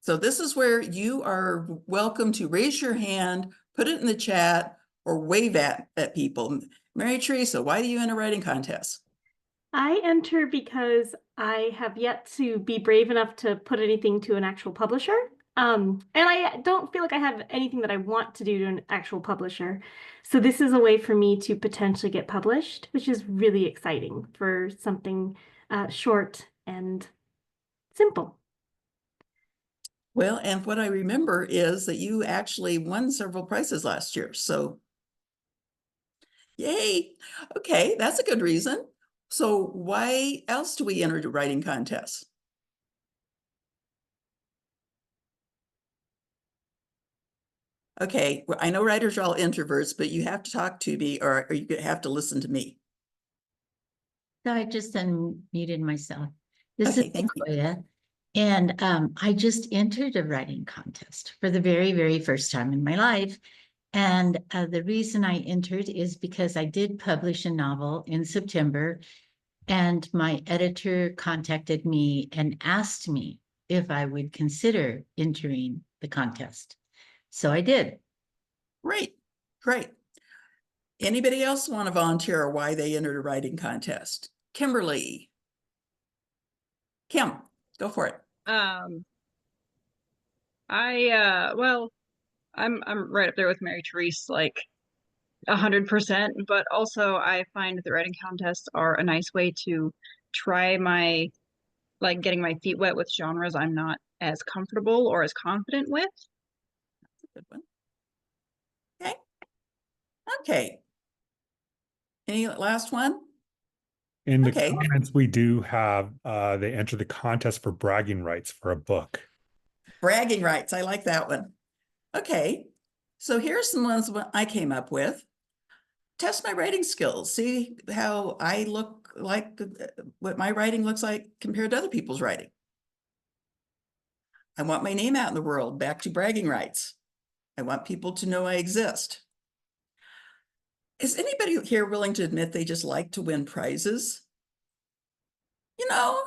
So this is where you are welcome to raise your hand, put it in the chat, or wave at people. Mary Teresa, why do you enter writing contests? I enter because I have yet to be brave enough to put anything to an actual publisher. And I don't feel like I have anything that I want to do to an actual publisher. So this is a way for me to potentially get published, which is really exciting for something short and simple. Well, and what I remember is that you actually won several prizes last year. So yay. Okay, that's a good reason. So why else do we enter the writing contests? Okay, well, I know writers are all introverts, but you have to talk to me or you have to listen to me. So I just unmuted myself. This Okay, is thank you. Sequoia. And I just entered a writing contest for the very, very first time in my life. And the reason I entered is because I did publish a novel in September, and my editor contacted me and asked me if I would consider entering the contest. So I did. Great, great. Anybody else want to volunteer or why they entered a writing contest? Kimberly. Kim, go for it. Well, I'm right up there with Mary Therese, like 100%, but also I find the writing contests are a nice way to try my, like, getting my feet wet with genres I'm not as comfortable or as confident with. That's a good one. Okay. Okay. Any last one? In the Okay. comments, we do have they enter the contest for bragging rights for a book. Bragging rights. I like that one. Okay. So here's some ones I came up with. Test my writing skills. See how I look like, what my writing looks like compared to other people's writing. I want my name out in the world. Back to bragging rights. I want people to know I exist. Is anybody here willing to admit they just like to win prizes? You know,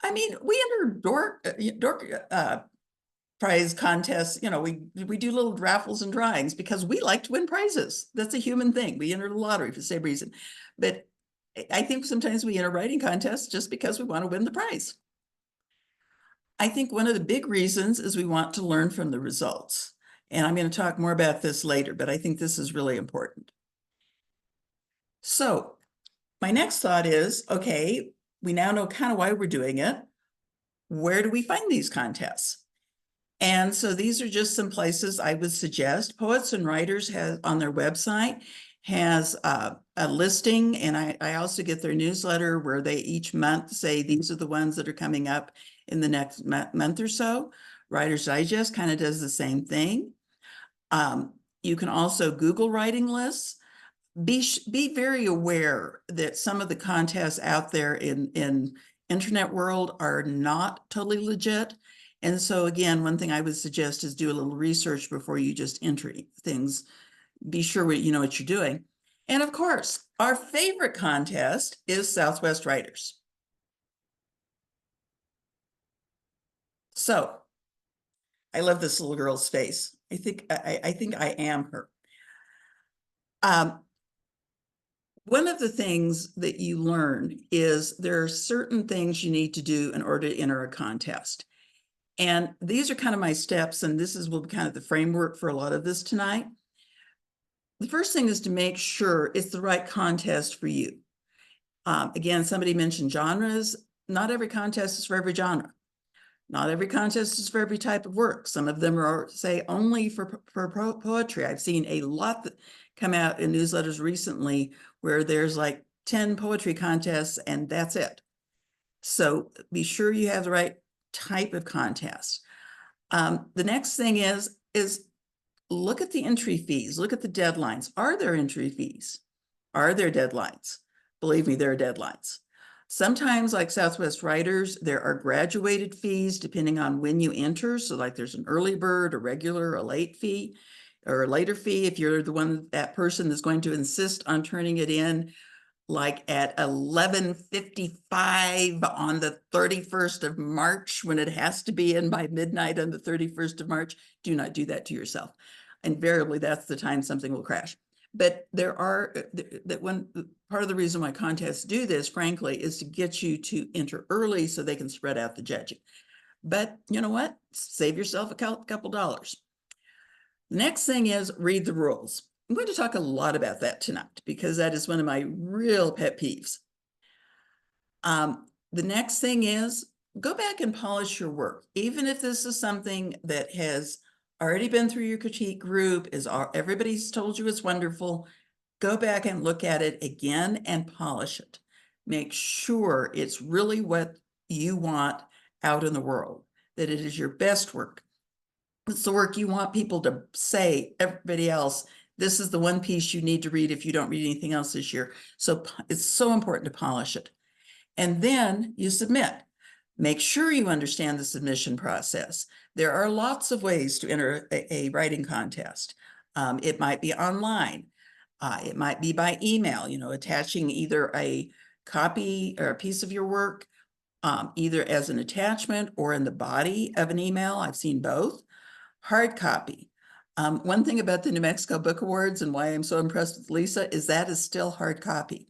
I mean, we enter dork prize contests. You know, we do little raffles and drawings because we like to win prizes. That's a human thing. We enter the lottery for the same reason. But I think sometimes we enter writing contests just because we want to win the prize. I think one of the big reasons is we want to learn from the results. And I'm going to talk more about this later, but I think this is really important. So my next thought is, okay, we now know kind of why we're doing it. Where do we find these contests? And so these are just some places I would suggest. Poets and Writers has on their website has a listing, and I also get their newsletter where they each month say these are the ones that are coming up in the next month or so. Writer's Digest kind of does the same thing. You can also Google writing lists. Be very aware that some of the contests out there in internet world are not totally legit. And so again, one thing I would suggest is do a little research before you just enter things. Be sure you know what you're doing. And of course, our favorite contest is SouthWest Writers. So I love this little girl's face. I think I am her. One of the things that you learn is there are certain things you need to do in order to enter a contest. And these are kind of my steps, and this will be kind of the framework for a lot of this tonight. The first thing is to make sure it's the right contest for you. Again, somebody mentioned genres. Not every contest is for every genre. Not every contest is for every type of work. Some of them are, say, only for poetry. I've seen a lot that come out in newsletters recently where there's like 10 poetry contests and that's it. So be sure you have the right type of contest. The next thing is look at the entry fees, look at the deadlines. Are there entry fees? Are there deadlines? Believe me, there are deadlines. Sometimes, like SouthWest Writers, there are graduated fees depending on when you enter. So like there's an early bird, a regular, a late fee, or a later fee if you're that person that's going to insist on turning it in like at 11:55 on the 31st of March, when it has to be in by midnight on the 31st of March, do not do that to yourself. Invariably, that's the time something will crash. But there are that one part of the reason why contests do this, frankly, is to get you to enter early so they can spread out the judging. But you know what? Save yourself a couple dollars. The next thing is read the rules. I'm going to talk a lot about that tonight because that is one of my real pet peeves. The next thing is go back and polish your work. Even if this is something that has already been through your critique group, everybody's told you it's wonderful, go back and look at it again and polish it. Make sure it's really what you want out in the world, that it is your best work. It's the work you want people to say, everybody else, this is the one piece you need to read if you don't read anything else this year. So it's so important to polish it. And then you submit. Make sure you understand the submission process. There are lots of ways to enter a writing contest. It might be online. It might be by email, attaching either a copy or a piece of your work, either as an attachment or in the body of an email. I've seen both. Hard copy. One thing about the New Mexico Book Awards and why I'm so impressed with Lisa is that is still hard copy.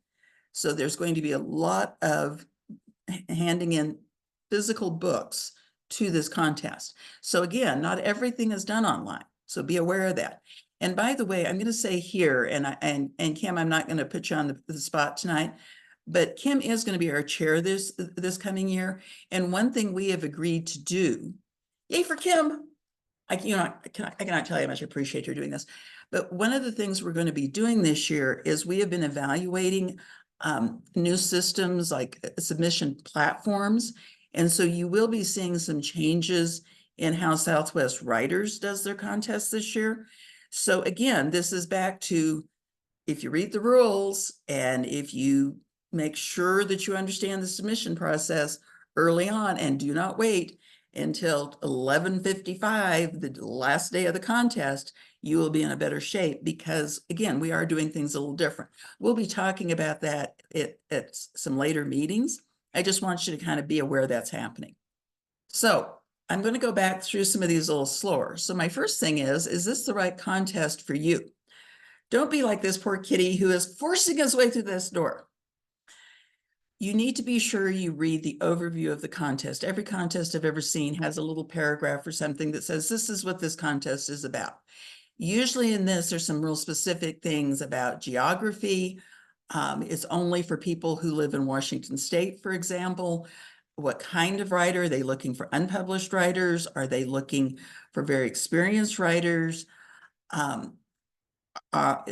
So there's going to be a lot of handing in physical books to this contest. So again, not everything is done online. So be aware of that. And by the way, I'm going to say here, and Kim, I'm not going to put you on the spot tonight, but Kim is going to be our chair this coming year. And one thing we have agreed to do, yay for Kim. I cannot tell you how much I appreciate her doing this. But one of the things we're going to be doing this year is we have been evaluating new systems like submission platforms. And so you will be seeing some changes in how SouthWest Writers does their contest this year. So again, this is back to if you read the rules and if you make sure that you understand the submission process early on and do not wait until 11:55, the last day of the contest, you will be in a better shape because, again, we are doing things a little different. We'll be talking about that at some later meetings. I just want you to kind of be aware that's happening. So I'm going to go back through some of these a little slower. So my first thing is this the right contest for you? Don't be like this poor kitty who is forcing his way through this door. You need to be sure you read the overview of the contest. Every contest I've ever seen has a little paragraph or something that says, this is what this contest is about. Usually in this, there's some real specific things about geography. It's only for people who live in Washington State, for example. What kind of writer? Are they looking for unpublished writers? Are they looking for very experienced writers? Are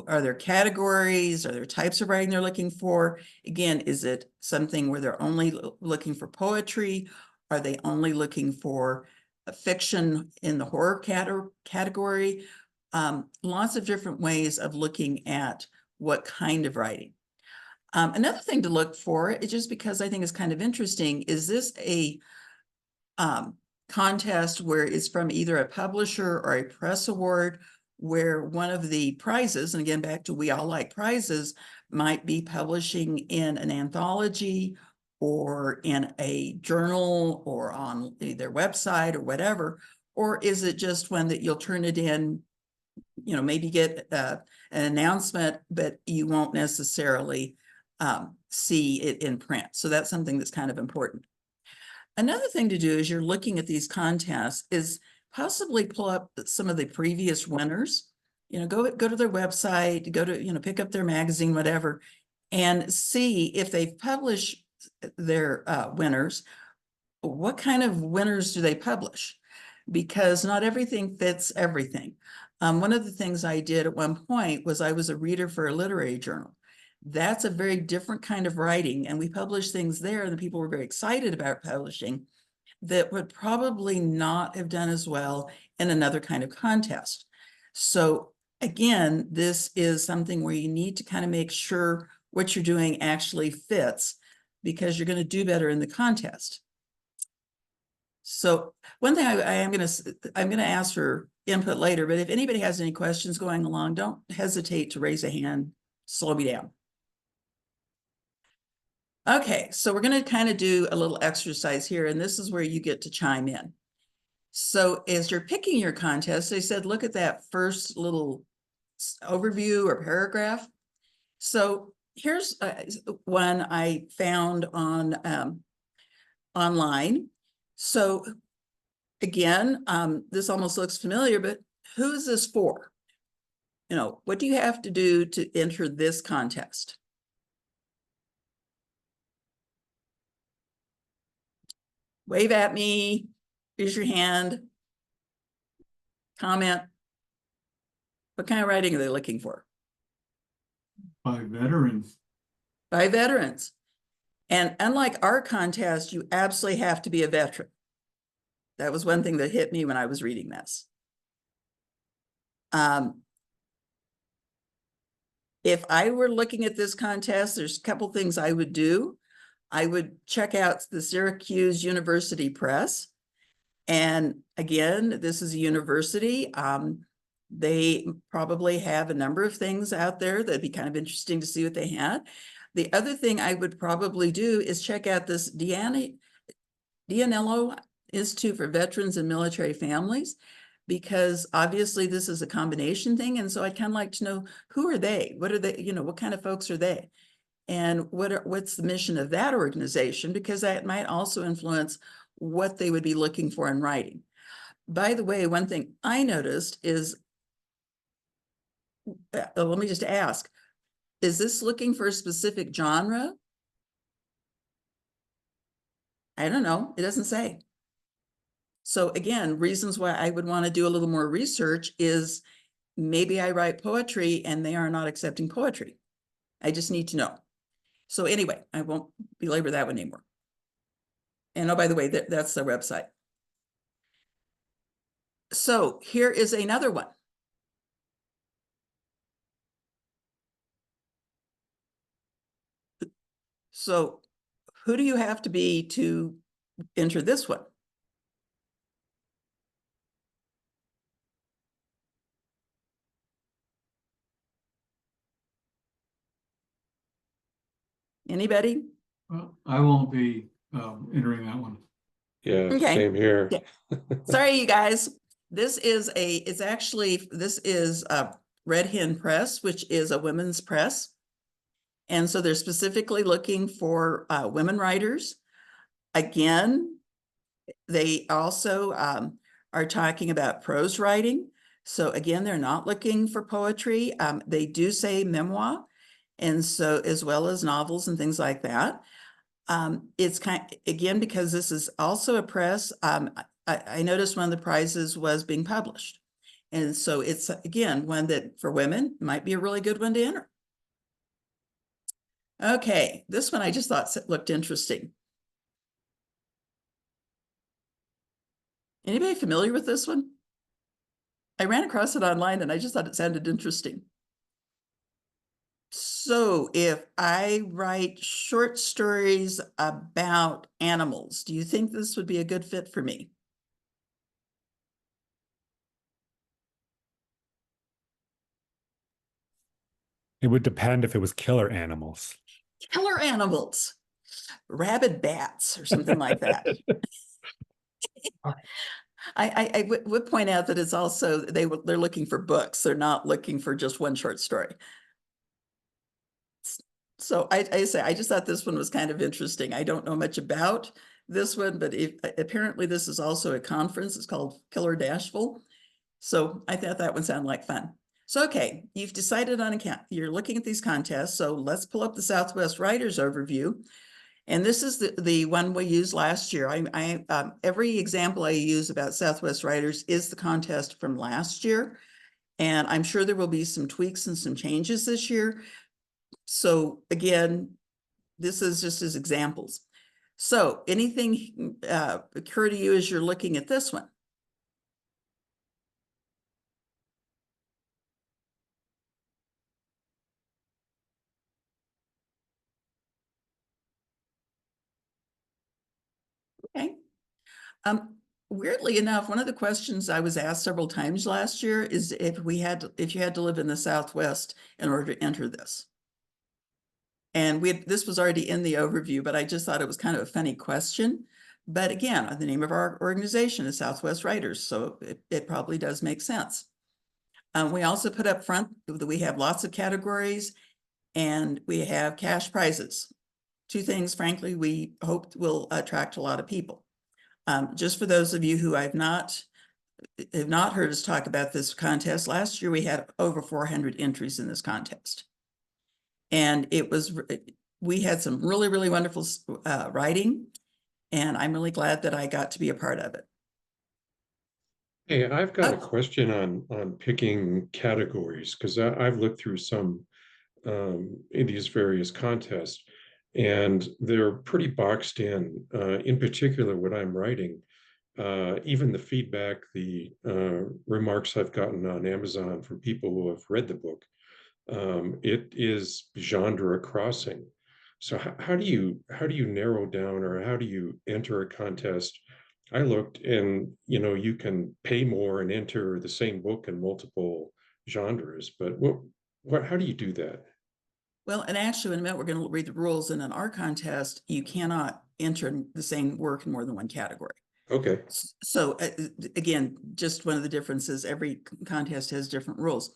there categories? Are there types of writing they're looking for? Again, is it something where they're only looking for poetry? Are they only looking for fiction in the horror category? Lots of different ways of looking at what kind of writing. Another thing to look for, just because I think is kind of interesting, is this a contest where it's from either a publisher or a press award, where one of the prizes, and again, back to we all like prizes, might be publishing in an anthology or in a journal or on their website or whatever? Or is it just one that you'll turn it in, maybe get an announcement, but you won't necessarily see it in print? So that's something that's kind of important. Another thing to do as you're looking at these contests is possibly pull up some of the previous winners, go to their website, go to, pick up their magazine, whatever, and see if they've published their winners, what kind of winners do they publish? Because not everything fits everything. One of the things I did at one point was I was a reader for a literary journal. That's a very different kind of writing. And we published things there that people were very excited about publishing that would probably not have done as well in another kind of contest. So again, this is something where you need to kind of make sure what you're doing actually fits because you're going to do better in the contest. So one thing I'm going to ask for input later, but if anybody has any questions going along, don't hesitate to raise a hand, slow me down. Okay, so we're going to kind of do a little exercise here, and this is where you get to chime in. So as you're picking your contest, they said, look at that first little overview or paragraph. So here's one I found on online. So again, this almost looks familiar, but who is this for? You know, what do you have to do to enter this contest? Wave at me, raise your hand, comment. What kind of writing are they looking for? By veterans. By veterans. And unlike our contest, you absolutely have to be a veteran. That was one thing that hit me when I was reading this. If I were looking at this contest, there's a couple things I would do. I would check out the Syracuse University Press. And again, this is a university. They probably have a number of things out there that'd be kind of interesting to see what they had. The other thing I would probably do is check out this Dianello Institute for Veterans and Military Families, because obviously this is a combination thing. And so I'd kind of like to know, who are they? What are they, you know, what kind of folks are they? And what's the mission of that organization? Because that might also influence what they would be looking for in writing. By the way, one thing I noticed is, let me just ask, is this looking for a specific genre? I don't know. It doesn't say. So again, reasons why I would want to do a little more research is maybe I write poetry and they are not accepting poetry. I just need to know. So anyway, I won't belabor that one anymore. And oh, by the way, that's their website. So here is another one. So who do you have to be to enter this one? Anybody? Well, I won't be entering that one. Yeah, Okay. same here. Yeah. Sorry, you guys. This is Red Hen Press, which is a women's press. And so they're specifically looking for women writers. Again, they also are talking about prose writing. So again, they're not looking for poetry. They do say memoir, and so as well as novels and things like that. It's again, because this is also a press, I noticed one of the prizes was being published. And so it's, again, one that for women might be a really good one to enter. Okay, this one I just thought looked interesting. Anybody familiar with this one? I ran across it online and I just thought it sounded interesting. So if I write short stories about animals, do you think this would be a good fit for me? It would depend if it was killer animals. Killer animals, rabid bats or something like that. I would point out that it's also, they're looking for books. They're not looking for just one short story. So I say, I just thought this one was kind of interesting. I don't know much about this one, but apparently this is also a conference. It's called Killer Dashville. So I thought that one sounded like fun. So, okay, you've decided on you're looking at these contests. So let's pull up the Southwest Writers Overview. And this is the one we used last year. Every example I use about Southwest Writers is the contest from last year. And I'm sure there will be some tweaks and some changes this year. So again, this is just as examples. So anything occur to you as you're looking at this one? Okay. Weirdly enough, one of the questions I was asked several times last year is if you had to live in the Southwest in order to enter this. And this was already in the overview, but I just thought it was kind of a funny question. But again, the name of our organization is Southwest Writers, so it probably does make sense. We also put up front that we have lots of categories and we have cash prizes. Two things, frankly, we hope will attract a lot of people. Just for those of you who have not heard us talk about this contest, last year we had over 400 entries in this contest. And we had some really, really wonderful writing, and I'm really glad that I got to be a part of it. Hey, I've got a Oh. question on picking categories, because I've looked through some in these various contests, and they're pretty boxed in. In particular, what I'm writing, even the feedback, the remarks I've gotten on Amazon from people who have read the book, it is genre crossing. So how do you narrow down, or how do you enter a contest? I looked, and you can pay more and enter the same book in multiple genres, but how do you do that? Well, and actually, in a minute, we're going to read the rules. And in our contest, you cannot enter the same work in more than one category. Okay. So again, just one of the differences, every contest has different rules.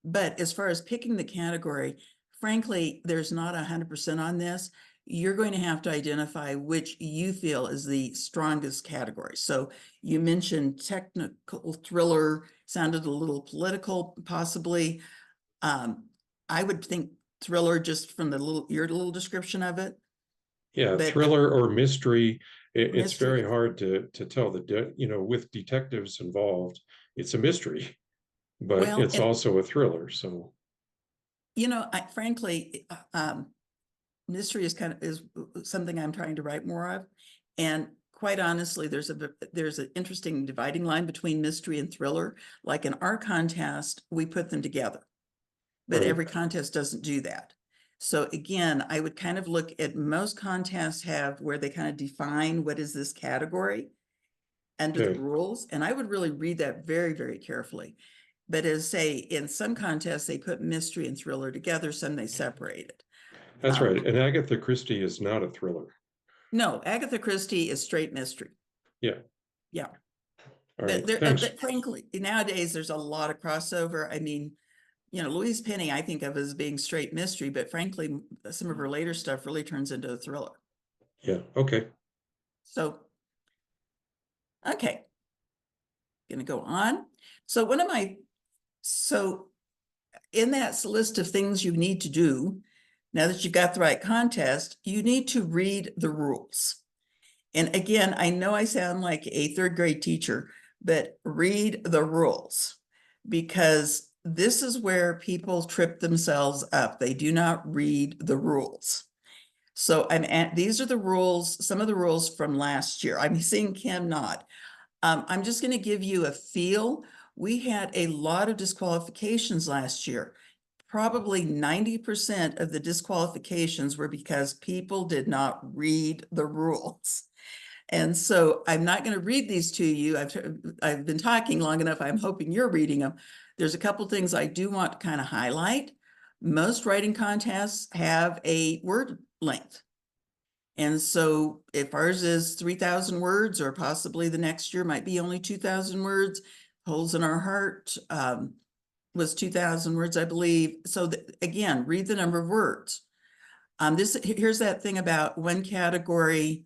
But as far as picking the category, frankly, there's not 100% on this. You're going to have to identify which you feel is the strongest category. So you mentioned technical thriller, sounded a little political, possibly. I would think thriller just from your little description of it. Yeah, But thriller or mystery. It's mystery. very hard to tell with detectives involved, it's a mystery, but Well, it's also a thriller. So, frankly, mystery is something I'm trying to write more of. And quite honestly, there's an interesting dividing line between mystery and thriller. Like in our contest, we put them together, but right. every contest doesn't do that. So again, I would kind of look at most contests have where they kind of define what is this category under the rules. And I would really read that very, very carefully. But as say, in some contests, they put mystery and thriller together, some they separated. That's right. And Agatha Christie is not a thriller. No, Agatha Christie is straight mystery. Yeah. Yeah. All right. But frankly, nowadays there's a lot of crossover. I mean, Louise Penny, I think of as being straight mystery, but frankly, some of her later stuff really turns into a thriller. Yeah. Okay. So, okay. Gonna go on. So in that list of things you need to do, now that you've got the right contest, you need to read the rules. And again, I know I sound like a third grade teacher, but read the rules, because this is where people trip themselves up. They do not read the rules. So these are the rules, some of the rules from last year. I'm seeing Kim nod. I'm just going to give you a feel. We had a lot of disqualifications last year. Probably 90% of the disqualifications were because people did not read the rules. And so I'm not going to read these to you. I've been talking long enough. I'm hoping you're reading them. There's a couple things I do want to kind of highlight. Most writing contests have a word length. And so if ours is 3,000 words, or possibly the next year might be only 2,000 words, Holes in Our Heart was 2,000 words, I believe. So again, read the number of words. Here's that thing about one category.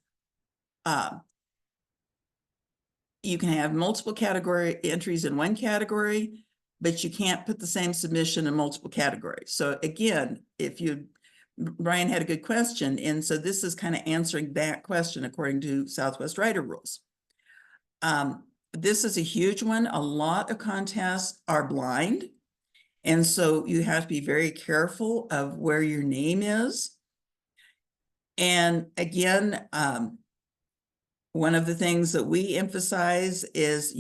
You can have multiple category entries in one category, but you can't put the same submission in multiple categories. So again, Brian had a good question. And so this is kind of answering that question according to Southwest Writer rules. This is a huge one. A lot of contests are blind. And so you have to be very careful of where your name is. And again, one of the things that we emphasize is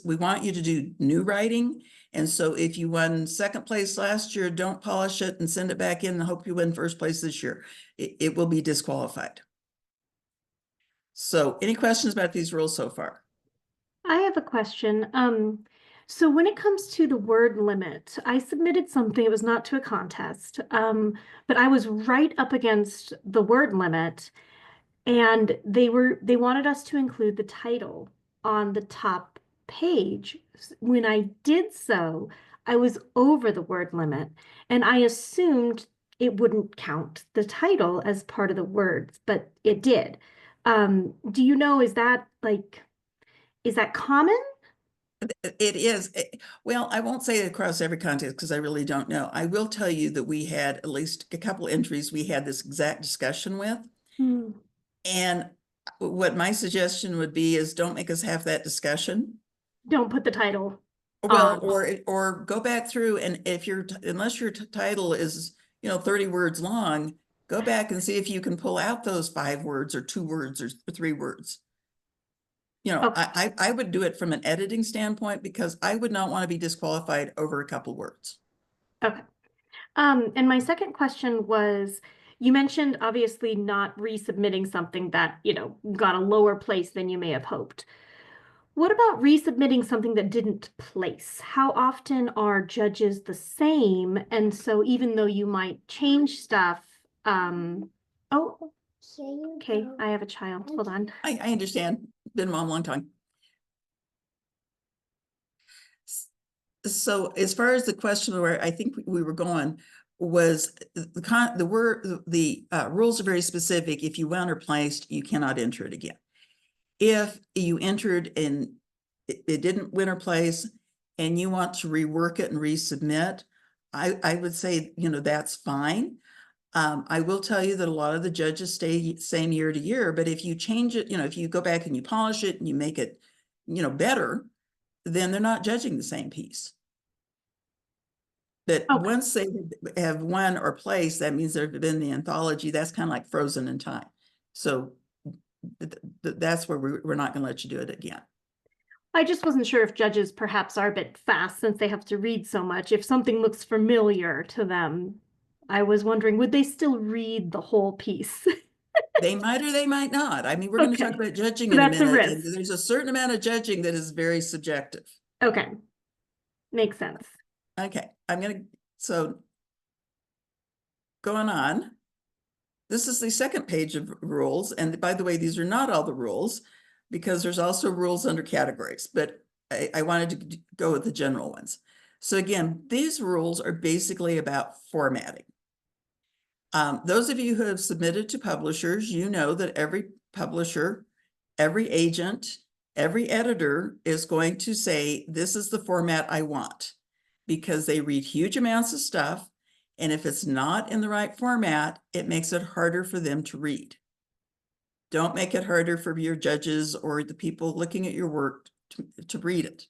we want you to do new writing. And so if you won second place last year, don't polish it and send it back in and hope you win first place this year. It will be disqualified. So any questions about these rules so far? I have a question. So when it comes to the word limit, I submitted something, it was not to a contest, but I was right up against the word limit. And they wanted us to include the title on the top page. When I did so, I was over the word limit, and I assumed it wouldn't count the title as part of the words, but it did. Do you know, is that common? It is. Well, I won't say across every contest because I really don't know. I will tell you that we had at least a couple entries we had this exact discussion with. Hmm. And what my suggestion would be is don't make us have that discussion. Don't put the title Well, on. or go back through, and if unless your title is, 30 words long, go back and see if you can pull out those 5 words or 2 words or 3 words. Okay. I would do it from an editing standpoint because I would not want to be disqualified over a couple words. Okay. And my second question was, you mentioned obviously not resubmitting something that, got a lower place than you may have hoped. What about resubmitting something that didn't place? How often are judges the same? And so even though you might change stuff, oh, okay, I have a child. Hold on. I understand. Been a mom a long time. So as far as the question where I think we were going was the rules are very specific. If you went or placed, you cannot enter it again. If you entered and it didn't win or place and you want to rework it and resubmit, I would say, that's fine. I will tell you that a lot of the judges stay same year to year, but if you change it, if you go back and you polish it and you make it, better, then they're not judging the same piece. But Okay. once they have won or placed, that means they've been in the anthology. That's kind of like frozen in time. So that's where we're not going to let you do it again. I just wasn't sure if judges perhaps are a bit fast since they have to read so much. If something looks familiar to them, I was wondering, would they still read the whole piece? They might or they might not. I mean, we're going to talk Okay. about judging So in a that's a minute, and risk. there's a certain amount of judging that is very subjective. Okay. Makes sense. Okay, so going on. This is the second page of rules. And by the way, these are not all the rules because there's also rules under categories, but I wanted to go with the general ones. So again, these rules are basically about formatting. Those of you who have submitted to publishers, you know that every publisher, every agent, every editor is going to say, this is the format I want, because they read huge amounts of stuff. And if it's not in the right format, it makes it harder for them to read. Don't make it harder for your judges or the people looking at your work to read it.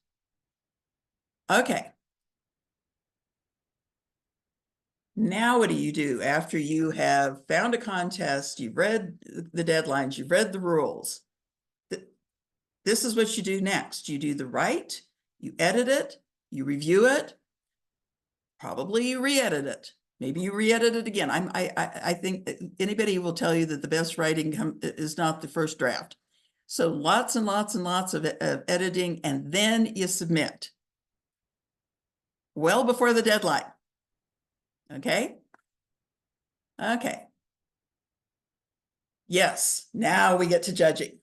Okay. Now what do you do after you have found a contest, you've read the deadlines, you've read the rules? This is what you do next. You do the write, you edit it, you review it, probably you re-edit it. Maybe you re-edit it again. I think anybody will tell you that the best writing is not the first draft. So lots and lots and lots of editing, and then you submit. Well before the deadline. Okay? Okay. Yes, now we get to judging.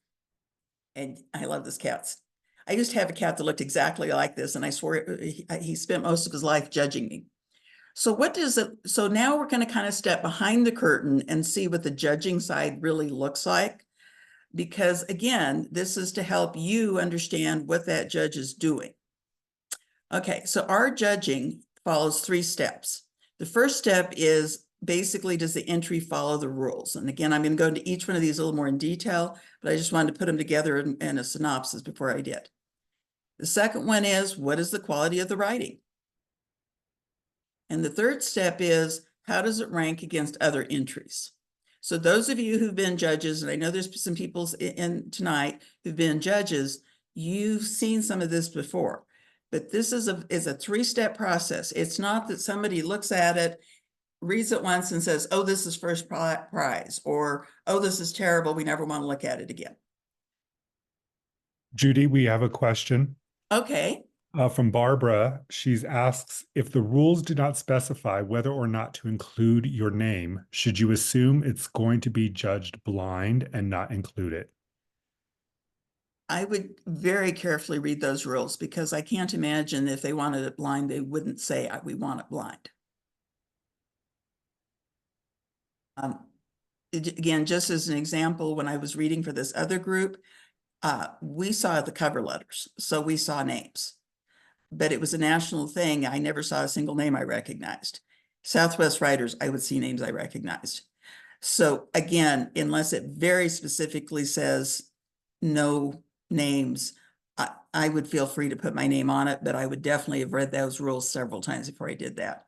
And I love this cat. I used to have a cat that looked exactly like this, and I swore he spent most of his life judging me. So so now we're going to kind of step behind the curtain and see what the judging side really looks like. Because again, this is to help you understand what that judge is doing. Okay, so our judging follows 3 steps. The first step is basically, does the entry follow the rules? And again, I'm going to go into each one of these a little more in detail, but I just wanted to put them together in a synopsis before I did. The second one is, what is the quality of the writing? And the third step is, how does it rank against other entries? So those of you who've been judges, and I know there's some people in tonight who've been judges, you've seen some of this before, but this is a 3-step process. It's not that somebody looks at it, reads it once and says, oh, this is first prize, or, oh, this is terrible, we never want to look at it again. Judy, we have a question. Okay. From Barbara, she's asks if the rules do not specify whether or not to include your name, should you assume it's going to be judged blind and not include it? I would very carefully read those rules because I can't imagine if they wanted it blind, they wouldn't say, we want it blind. Again, just as an example, when I was reading for this other group, we saw the cover letters, so we saw names. But it was a national thing. I never saw a single name I recognized. SouthWest writers, I would see names I recognized. So again, unless it very specifically says no names, I would feel free to put my name on it, but I would definitely have read those rules several times before I did that.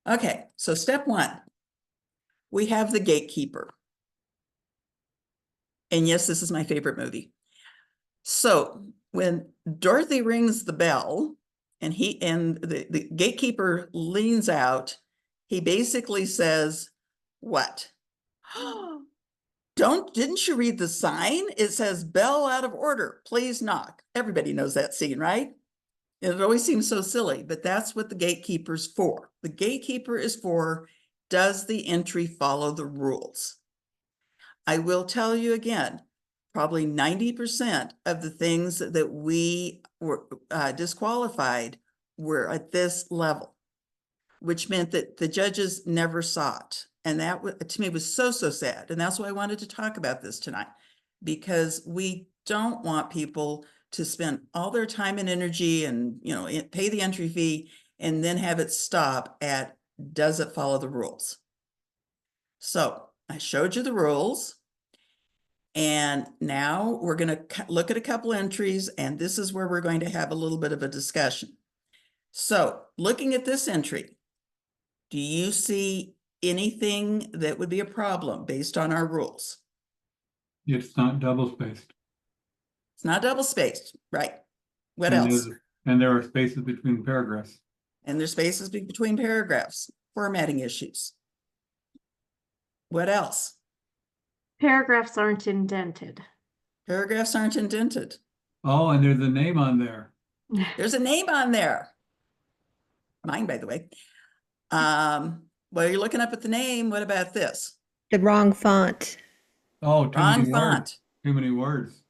Okay, so step one, we have the gatekeeper. And yes, this is my favorite movie. So when Dorothy rings the bell and the gatekeeper leans out, he basically says, what? Didn't you read the sign? It says bell out of order, please knock. Everybody knows that scene, right? And it always seems so silly, but that's what the gatekeeper's for. The gatekeeper is for, does the entry follow the rules? I will tell you again, probably 90% of the things that we were disqualified were at this level, which meant that the judges never saw it. And that to me was so sad. And that's why I wanted to talk about this tonight, because we don't want people to spend all their time and energy and, pay the entry fee and then have it stop at, does it follow the rules? So I showed you the rules. And now we're going to look at a couple entries, and this is where we're going to have a little bit of a discussion. So looking at this entry, do you see anything that would be a problem based on our rules? It's not double spaced. It's not double spaced, right? What And else? And there are spaces between paragraphs. And there's spaces between paragraphs, formatting issues. What else? Paragraphs aren't indented. Paragraphs aren't indented. Oh, and there's a name on there. There's a name on there. Mine, by the way. While you're looking up at the name, what about this? The wrong font. Oh, too Wrong many font. words. Too many words.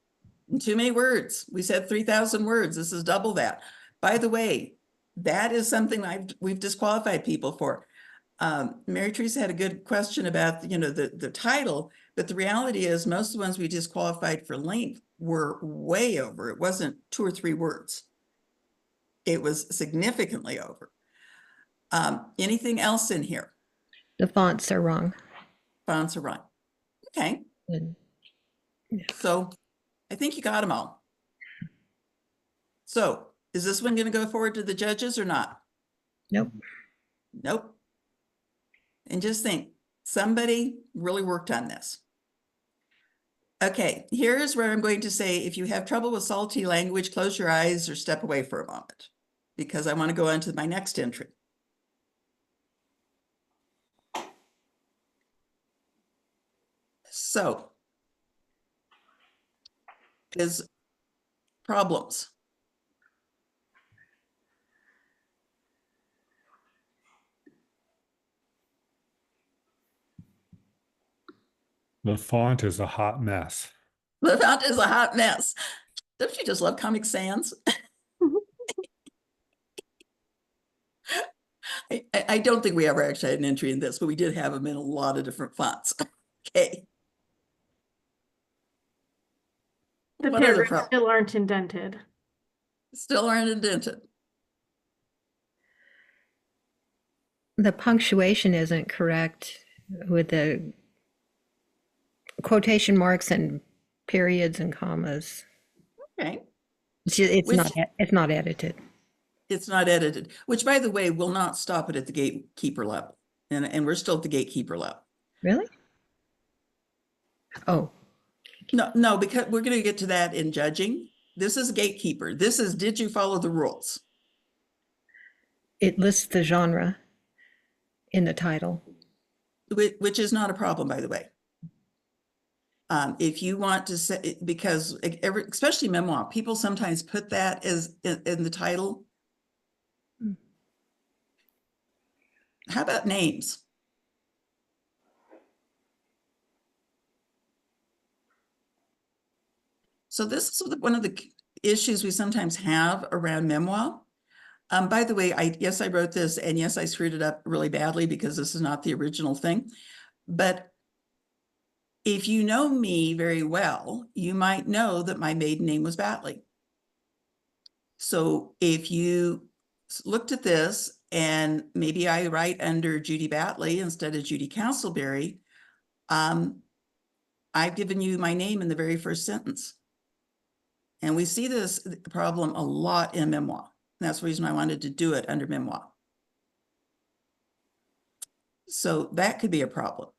Too many words. We said 3,000 words. This is double that. By the way, that is something we've disqualified people for. Mary Teresa had a good question about, the title, but the reality is most of the ones we disqualified for length were way over. It wasn't 2 or 3 words. It was significantly over. Anything else in here? The fonts are wrong. Fonts are wrong. Okay. And- So I think you got them all. So is this one going to go forward to the judges or not? Nope. Nope. And just think, somebody really worked on this. Okay, here's where I'm going to say, if you have trouble with salty language, close your eyes or step away for a moment, because I want to go on to my next entry. So, is problems. The font is a hot mess. The font is a hot mess. Don't you just love Comic Sans? I don't think we ever actually had an entry in this, but we did have them in a lot of different fonts. Okay. The What other paragraphs still aren't indented. Still aren't indented. The punctuation isn't correct with the quotation marks and periods and commas. Okay. It's not edited. It's not edited, which, by the way, will not stop it at the gatekeeper level. And we're still at the gatekeeper level. Really? Oh, No, because we're going to get to that in judging. This is gatekeeper. This is, did you follow the rules? it lists the genre in the title. Which is not a problem, by the way. If you want to say, because especially memoir, people sometimes put that as in the title. Hmm. How about names? So this is one of the issues we sometimes have around memoir. By the way, yes, I wrote this, and yes, I screwed it up really badly because this is not the original thing. But if you know me very well, you might know that my maiden name was Batley. So if you looked at this and maybe I write under Judy Batley instead of Judy Castleberry, I've given you my name in the very first sentence. And we see this problem a lot in memoir. And that's the reason I wanted to do it under memoir. So that could be a problem.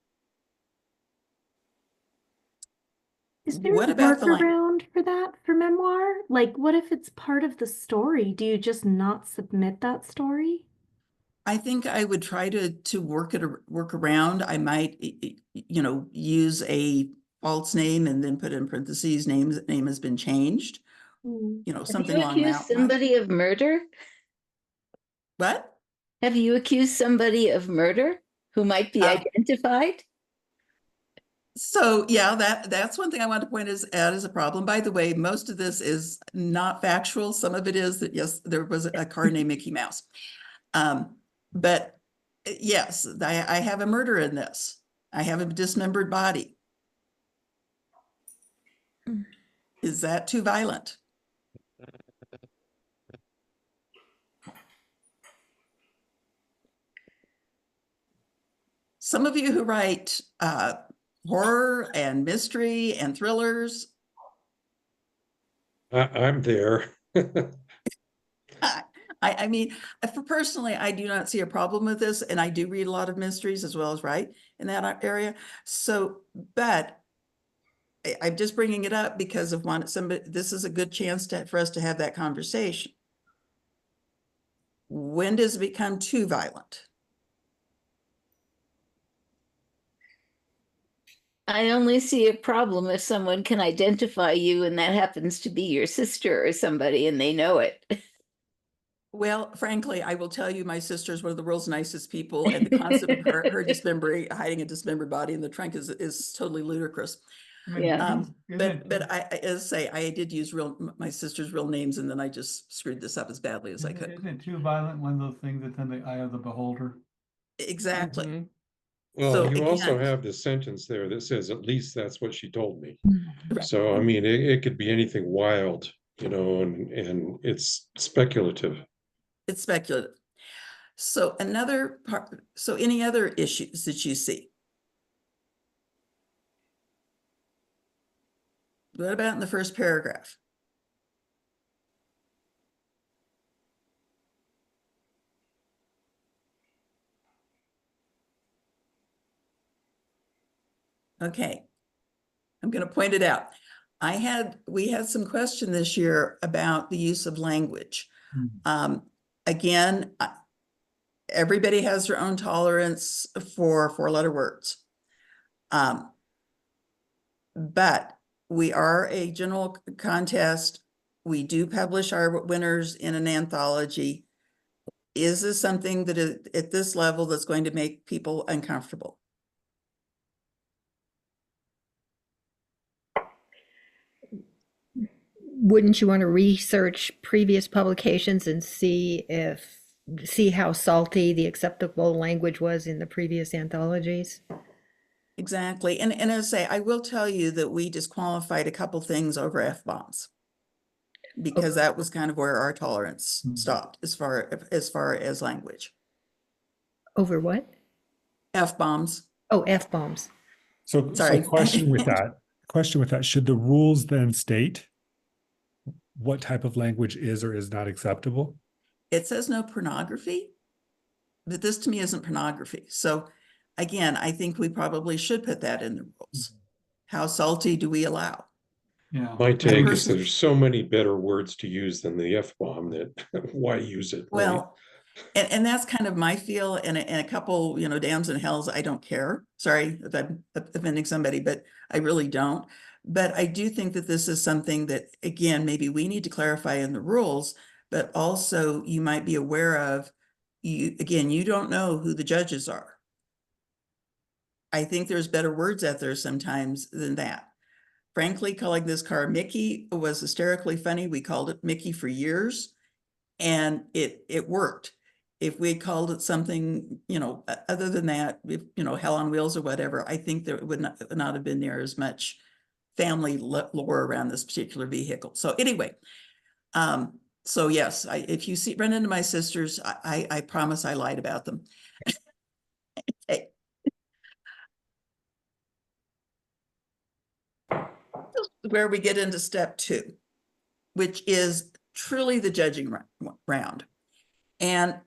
Is there What a about the line? workaround for that for memoir? Like, what if it's part of the story? Do you just not submit that story? I think I would try to work around. I might, use a false name and then put in parentheses, name has been changed. Hmm. Something Have along you accused that line. somebody of murder? What? Have you accused somebody of murder who might be identified? So yeah, that's one thing I want to point out as a problem. By the way, most of this is not factual. Some of it is that, yes, there was a car named Mickey Mouse. But yes, I have a murder in this. I have a dismembered body. Is that too violent? Some of you who write horror and mystery and thrillers, I'm there. I mean, personally, I do not see a problem with this, and I do read a lot of mysteries as well as write in that area. So, but I'm just bringing it up because of this is a good chance for us to have that conversation. When does it become too violent? I only see a problem if someone can identify you and that happens to be your sister or somebody and they know it. Well, frankly, I will tell you, my sister is one of the world's nicest people, and the concept of her hiding a dismembered body in the trunk is totally ludicrous. Yeah. But as I say, I did use my sister's real names, and then I just screwed this up as badly as I could. Isn't it too violent, one of those things that's in the eye of the beholder? Exactly. Mhm. Well, So you also again, have the sentence there that says, at least that's what she told me. right. So, I mean, it could be anything wild, and it's speculative. It's speculative. So another part, so any other issues that you see? What about in the first paragraph? Okay, I'm going to point it out. We had some question this year about the use of language. Again, everybody has their own tolerance for four-letter words. But we are a general contest. We do publish our winners in an anthology. Is this something that is at this level that's going to make people uncomfortable? Wouldn't you want to research previous publications and see how salty the acceptable language was in the previous anthologies? Exactly. And as I say, I will tell you that we disqualified a couple things over F-bombs because that was kind of where our tolerance stopped as far as language. Over what? F-bombs. Oh, F-bombs. So Sorry. question with that, should the rules then state what type of language is or is not acceptable? It says no pornography, but this to me isn't pornography. So again, I think we probably should put that in the rules. How salty do we allow? Yeah. My take is there's so many better words to use than the F-bomb that why use it, really? Well, And that's kind of my feel, and a couple, you know, dams and hells, I don't care. Sorry if I'm offending somebody, but I really don't. But I do think that this is something that, again, maybe we need to clarify in the rules, but also you might be aware of, again, you don't know who the judges are. I think there's better words out there sometimes than that. Frankly, calling this car Mickey was hysterically funny. We called it Mickey for years, and it worked. If we had called it something, you know, other than that, if, you know, Hell on Wheels or whatever, I think there would not have been near as much family lore around this particular vehicle. So anyway, so yes, if you run into my sisters, I promise I lied about them. Okay. Where we get into step 2, which is truly the judging round. And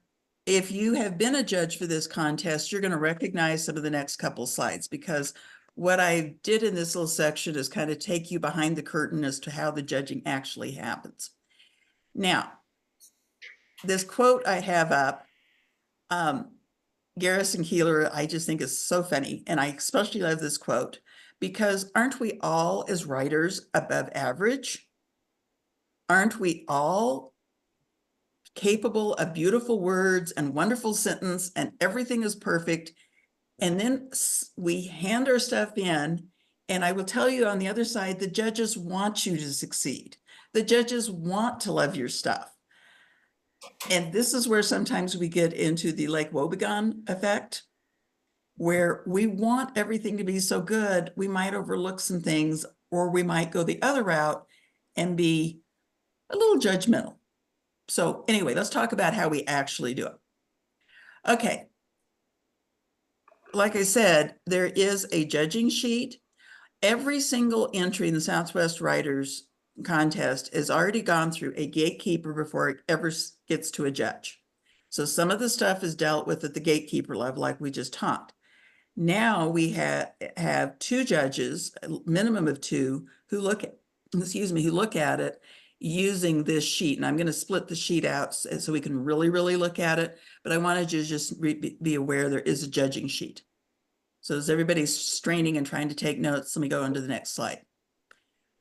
if you have been a judge for this contest, you're going to recognize some of the next couple slides, because what I did in this little section is kind of take you behind the curtain as to how the judging actually happens. Now, this quote I have up, Garrison Keillor, I just think is so funny. And I especially love this quote because aren't we all as writers above average? Aren't we all capable of beautiful words and wonderful sentence and everything is perfect? And then we hand our stuff in, and I will tell you on the other side, the judges want you to succeed. The judges want to love your stuff. And this is where sometimes we get into the Lake Wobegon effect, where we want everything to be so good, we might overlook some things, or we might go the other route and be a little judgmental. So anyway, let's talk about how we actually do it. Okay. Like I said, there is a judging sheet. Every single entry in the Southwest Writers Contest has already gone through a gatekeeper before it ever gets to a judge. So some of the stuff is dealt with at the gatekeeper level, like we just talked. Now we have 2 judges, a minimum of 2, who look at it using this sheet. And I'm going to split the sheet out so we can really, really look at it. But I wanted you to just be aware there is a judging sheet. So as everybody's straining and trying to take notes, let me go on to the next slide.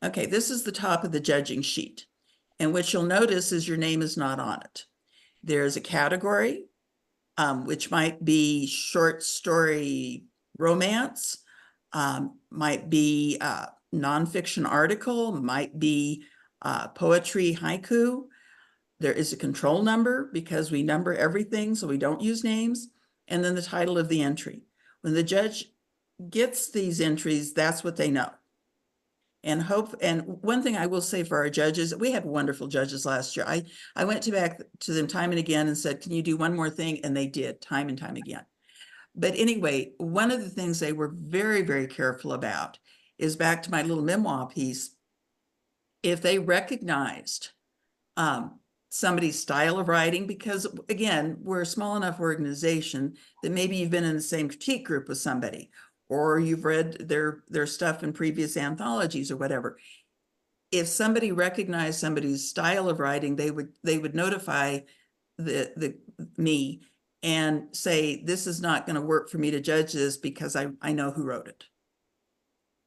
Okay, this is the top of the judging sheet. And what you'll notice is your name is not on it. There's a category, which might be short story romance, might be nonfiction article, might be poetry haiku. There is a control number because we number everything so we don't use names, and then the title of the entry. When the judge gets these entries, that's what they know. And one thing I will say for our judges, we had wonderful judges last year. I went back to them time and again and said, can you do one more thing? And they did time and time again. But anyway, one of the things they were very, very careful about is back to my little memoir piece. If they recognized somebody's style of writing, because again, we're a small enough organization that maybe you've been in the same critique group with somebody, or you've read their stuff in previous anthologies or whatever. If somebody recognized somebody's style of writing, they would notify me and say, this is not going to work for me to judge this because I know who wrote it.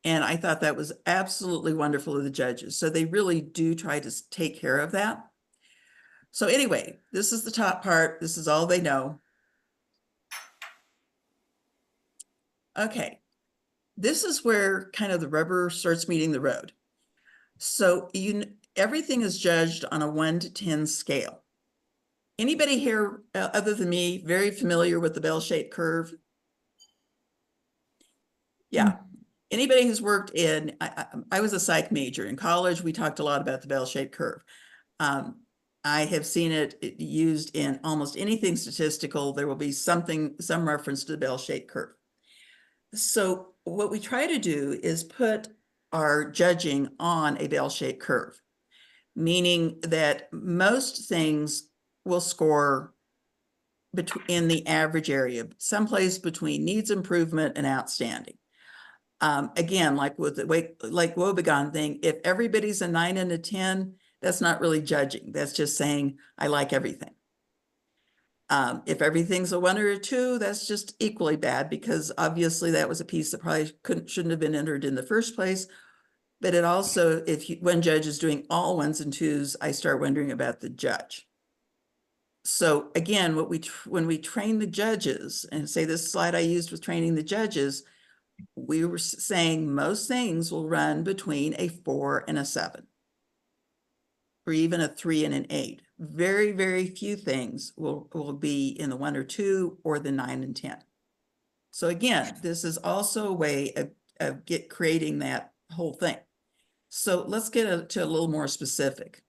And I thought that was absolutely wonderful of the judges. So they really do try to take care of that. So anyway, this is the top part. This is all they know. Okay. This is where kind of the rubber starts meeting the road. So everything is judged on a 1 to 10 scale. Anybody here, other than me, very familiar with the bell-shaped curve? Yeah. Anybody who's worked in, I was a psych major in college. We talked a lot about the bell-shaped curve. I have seen it used in almost anything statistical. There will be some reference to the bell-shaped curve. So what we try to do is put our judging on a bell-shaped curve, meaning that most things will score in the average area, someplace between needs improvement and outstanding. Again, like with the Lake Wobegon thing, if everybody's a 9 and a 10, that's not really judging. That's just saying, I like everything. If everything's a 1 or a 2, that's just equally bad, because obviously that was a piece that probably shouldn't have been entered in the first place. But it also, when judge is doing all 1s and 2s, I start wondering about the judge. So again, when we train the judges, and say this slide I used with training the judges, we were saying most things will run between a 4 and a 7, or even a 3 and an 8. Very, very few things will be in the 1 or 2 or the 9 and 10. So again, this is also a way of creating that whole thing. So let's get to a little more specific.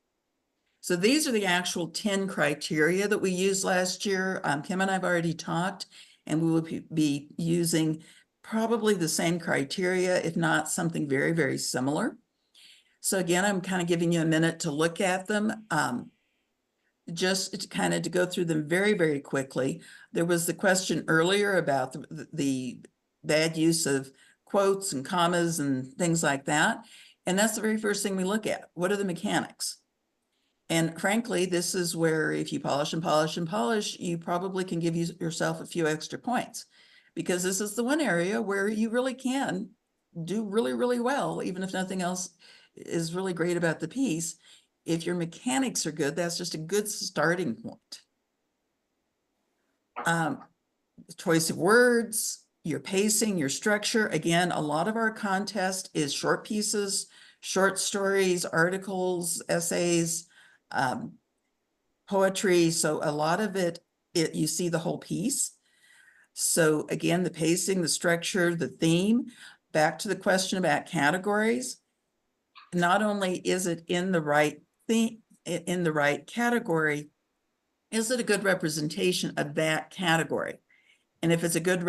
So these are the actual 10 criteria that we used last year. Kim and I have already talked, and we will be using probably the same criteria, if not something very, very similar. So again, I'm kind of giving you a minute to look at them. Just to go through them very, very quickly. There was the question earlier about the bad use of quotes and commas and things like that. And that's the very first thing we look at. What are the mechanics? And frankly, this is where if you polish and polish and polish, you probably can give yourself a few extra points, because this is the one area where you really can do really, really well, even if nothing else is really great about the piece. If your mechanics are good, that's just a good starting point. Choice of words, your pacing, your structure. Again, a lot of our contest is short pieces, short stories, articles, essays, poetry. So a lot of it, you see the whole piece. So again, the pacing, the structure, the theme. Back to the question about categories. Not only is it in the right thing, in the right category, is it a good representation of that category? And if it's a good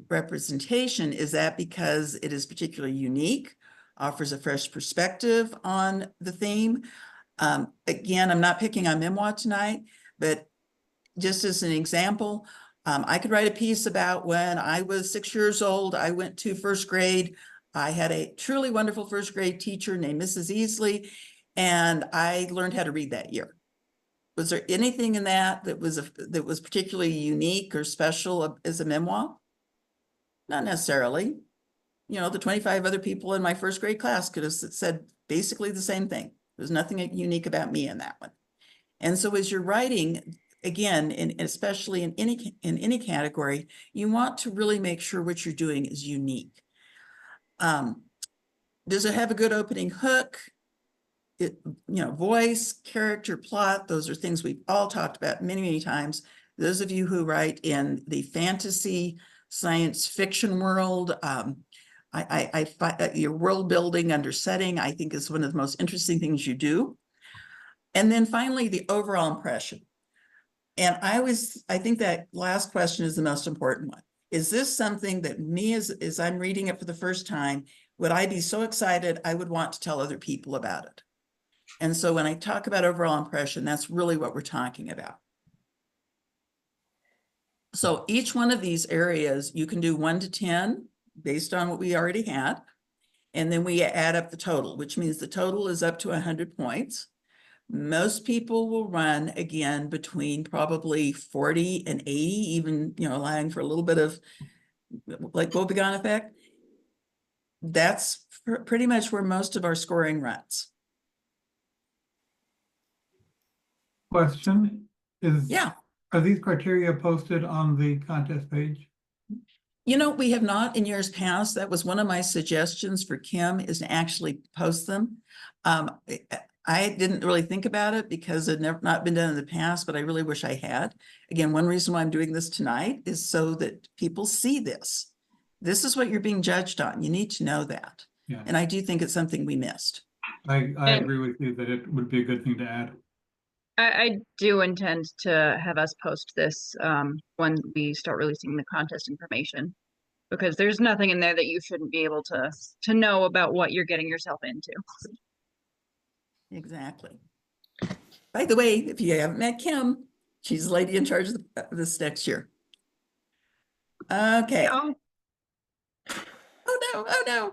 representation, is that because it is particularly unique, offers a fresh perspective on the theme? Again, I'm not picking on memoir tonight, but just as an example, I could write a piece about when I was 6 years old, I went to first grade. I had a truly wonderful first grade teacher named Mrs. Easley, and I learned how to read that year. Was there anything in that was particularly unique or special as a memoir? Not necessarily. You know, the 25 other people in my first grade class could have said basically the same thing. There's nothing unique about me in that one. And so as you're writing, again, and especially in any category, you want to really make sure what you're doing is unique. Does it have a good opening hook? Voice, character, plot, those are things we've all talked about many, many times. Those of you who write in the fantasy, science fiction world, I find your world building under setting, I think, is one of the most interesting things you do. And then finally, the overall impression. And I think that last question is the most important one. Is this something that me, as I'm reading it for the first time, would I be so excited I would want to tell other people about it? And so when I talk about overall impression, that's really what we're talking about. So each one of these areas, you can do 1 to 10 based on what we already had. And then we add up the total, which means the total is up to 100 points. Most people will run again between probably 40 and 80, even, allowing for a little bit of like woebegone effect. That's pretty much where most of our scoring runs. Question is, Yeah. Are these criteria posted on the contest page? We have not in years past. That was one of my suggestions for Kim, is to actually post them. I didn't really think about it because it never not been done in the past, but I really wish I had. Again, one reason why I'm doing this tonight is so that people see this. This is what you're being judged on. You need to know that. Yeah. And I do think it's something we missed. I agree with you that it would be a good thing to add. I do intend to have us post this when we start releasing the contest information, because there's nothing in there that you shouldn't be able to know about what you're getting yourself into. Exactly. By the way, if you haven't met Kim, she's the lady in charge of this next year. Okay. Oh, Oh no.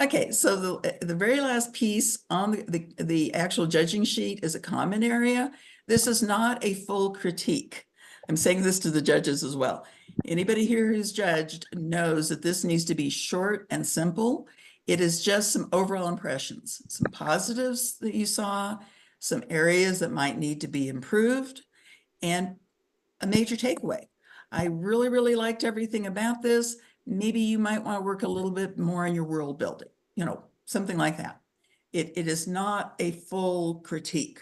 Okay, so the very last piece on the actual judging sheet is a comment area. This is not a full critique. I'm saying this to the judges as well. Anybody here who's judged knows that this needs to be short and simple. It is just some overall impressions, some positives that you saw, some areas that might need to be improved, and a major takeaway. I really, really liked everything about this. Maybe you might want to work a little bit more on your world building, you know, something like that. It is not a full critique.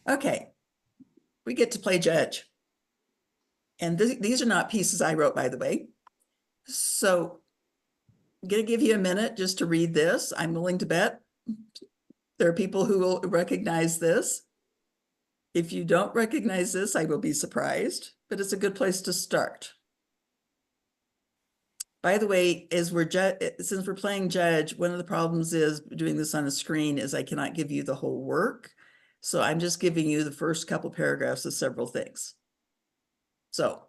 Okay, we get to play judge. And these are not pieces I wrote, by the way. So I'm going to give you a minute just to read this. I'm willing to bet there are people who will recognize this. If you don't recognize this, I will be surprised, but it's a good place to start. By the way, as since we're playing judge, one of the problems is doing this on a screen is I cannot give you the whole work. So I'm just giving you the first couple paragraphs of several things. So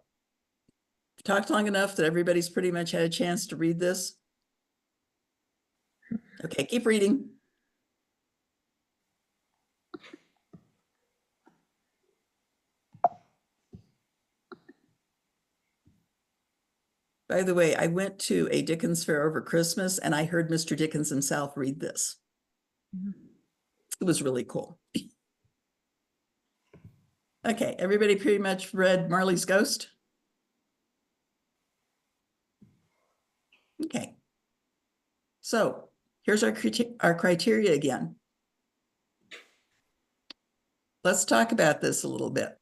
talked long enough that everybody's pretty much had a chance to read this. Okay, keep reading. By the way, I went to a Dickens fair over Christmas and I heard Mr. Dickens himself read this. It was really cool. Okay, everybody pretty much read Marley's Ghost? Okay. So here's our criteria again. Let's talk about this a little bit.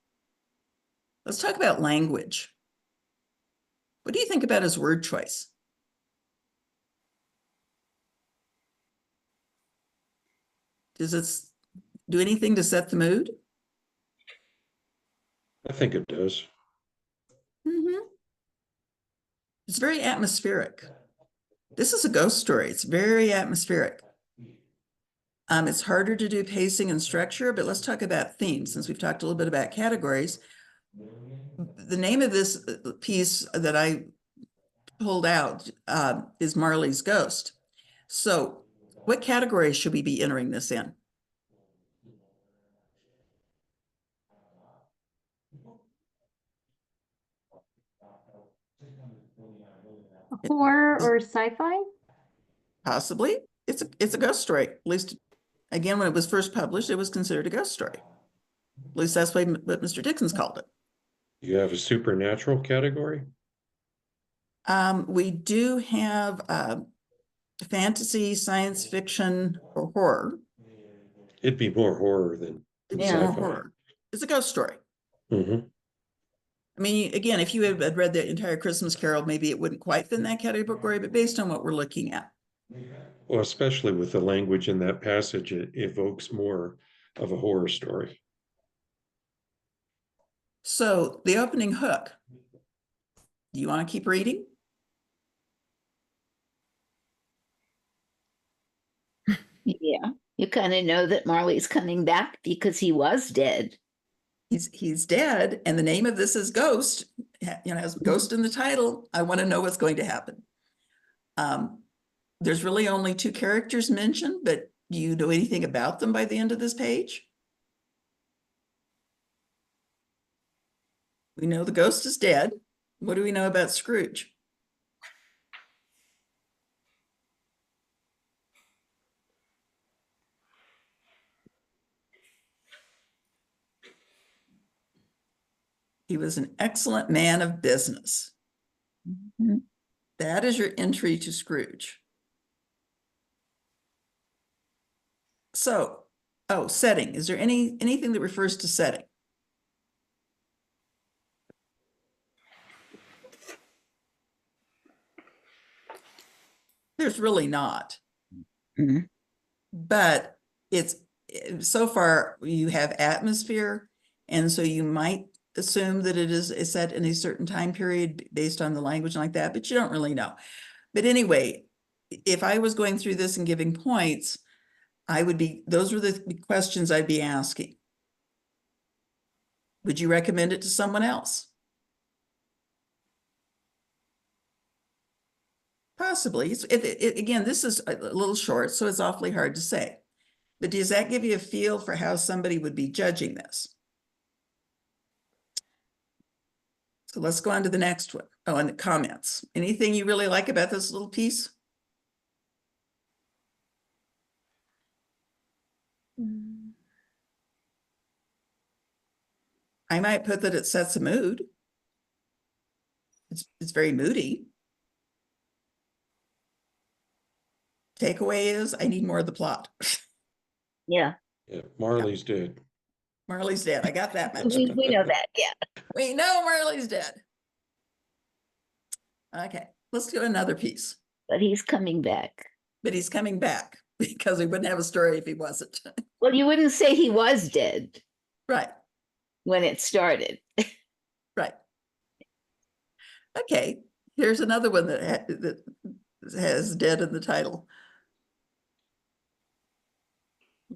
Let's talk about language. What do you think about his word choice? Does it do anything to set the mood? I think it does. It's very atmospheric. This is a ghost story. It's very atmospheric. It's harder to do pacing and structure, but let's talk about themes since we've talked a little bit about categories. The name of this piece that I pulled out is Marley's Ghost. So what categories should we be entering this in? Horror or sci-fi? Possibly. It's a ghost story. At least, again, when it was first published, it was considered a ghost story. At least that's what Mr. Dickens called it. You have a supernatural category? We do have fantasy, science fiction, or horror. It'd be more horror than Yeah, sci-fi. horror. It's a ghost story. Mm-hmm. I mean, again, if you had read the entire Christmas Carol, maybe it wouldn't quite fit in that category, but based on what we're looking at. Well, especially with the language in that passage, it evokes more of a horror story. So the opening hook, do you want to keep reading? Yeah, you kind of know that Marley's coming back because he was dead. He's dead, and the name of this is Ghost. You know, has Ghost in the title. I want to know what's going to happen. There's really only two characters mentioned, but do you know anything about them by the end of this page? We know the ghost is dead. What do we know about Scrooge? He was an excellent man of business. Mhm. That is your entry to Scrooge. So, oh, setting. Is there anything that refers to setting? There's really not. Mhm. But it's so far you have atmosphere, and so you might assume that it is set in a certain time period based on the language like that, but you don't really know. But anyway, if I was going through this and giving points, those were the questions I'd be asking. Would you recommend it to someone else? Possibly. Again, this is a little short, so it's awfully hard to say. But does that give you a feel for how somebody would be judging this? So let's go on to the next one. Oh, and the comments. Anything you really like about this little piece? I might put that it sets a mood. It's very moody. Takeaway is I need more of the plot. Yeah, Yeah, Marley's dead. Marley's dead. I got that much. we know that. Yeah. We know Marley's dead. Okay, let's do another piece. But he's coming back. But he's coming back because we wouldn't have a story if he wasn't. Well, you wouldn't say he was dead Right, when it started. right. Okay, here's another one that has dead in the title.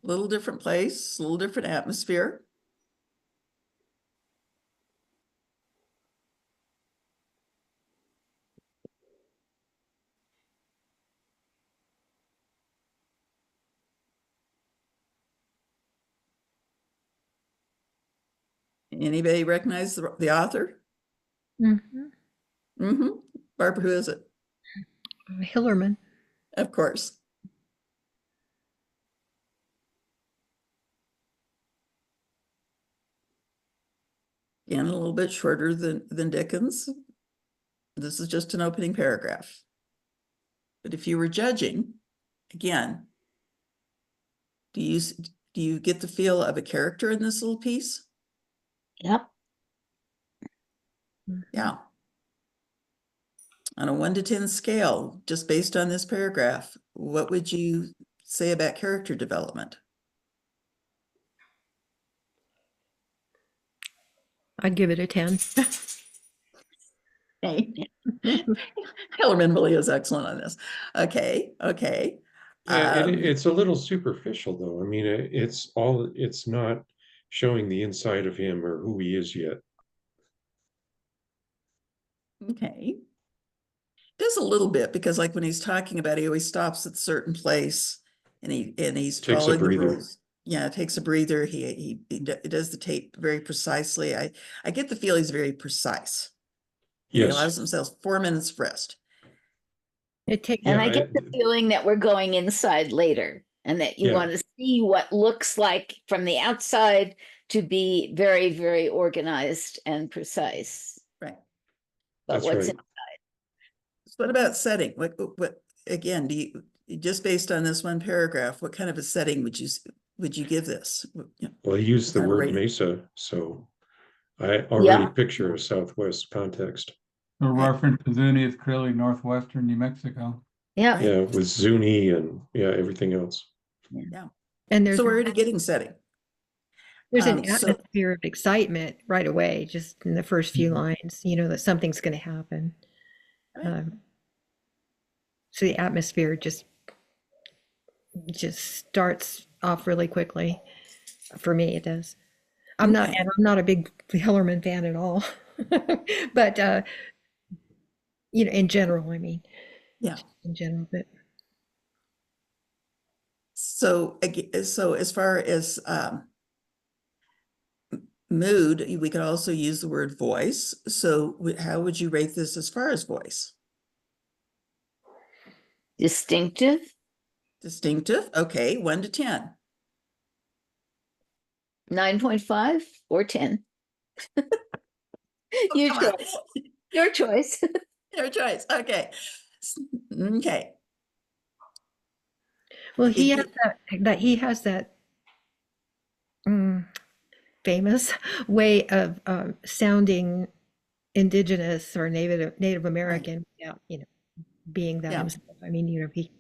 A little different place, a little different atmosphere. Anybody recognize the author? Mm-hmm. Barbara, who is it? Hillerman. Of course. Again, a little bit shorter than Dickens. This is just an opening paragraph. But if you were judging, again, do you get the feel of a character in this little piece? Yep. Yeah. On a 1 to 10 scale, just based on this paragraph, what would you say about character development? I'd give it a 10. Hey. Hillerman really is excellent on this. Okay. Yeah, it's a little superficial though. I mean, it's not showing the inside of him or who he is yet. Okay. Does a little bit, because like when he's talking about, he always stops at a certain place and he's Takes a following the breather. rules. Yeah, takes a breather. He does the tape very precisely. I get the feel he's very precise. He Yes. allows himself 4 minutes of rest. It takes And Yeah, I get the feeling that we're going inside later and that you Yeah. want to see what looks like from the outside to be very, very organized and precise. Right. But That's what's right. So what about setting? What again, just based on this one paragraph, what kind of a setting would you give this? Well, he used the kind of word rating? Mesa, so I already Yeah. picture a Southwest context. A reference to Zuni is clearly northwestern New Mexico. Yeah. Right. Yeah, with Zuni and everything else. and there's So we're already getting setting. an so- atmosphere of excitement right away, just in the first few lines, that something's going to happen. Right. So the atmosphere just starts off really quickly. For me, it does. I'm Okay. not a big Hillerman fan at all, but in general, I mean, Yeah. in general, but So as far as mood, we could also use the word voice. So how would you rate this as far as voice? Distinctive. Distinctive. Okay, 1 to 10. 9.5 or 10. Your Come on. choice. Your choice. Your choice. Okay. Okay. well, he It- has that famous way of sounding indigenous or Native American, being that Yeah. himself. I mean, he.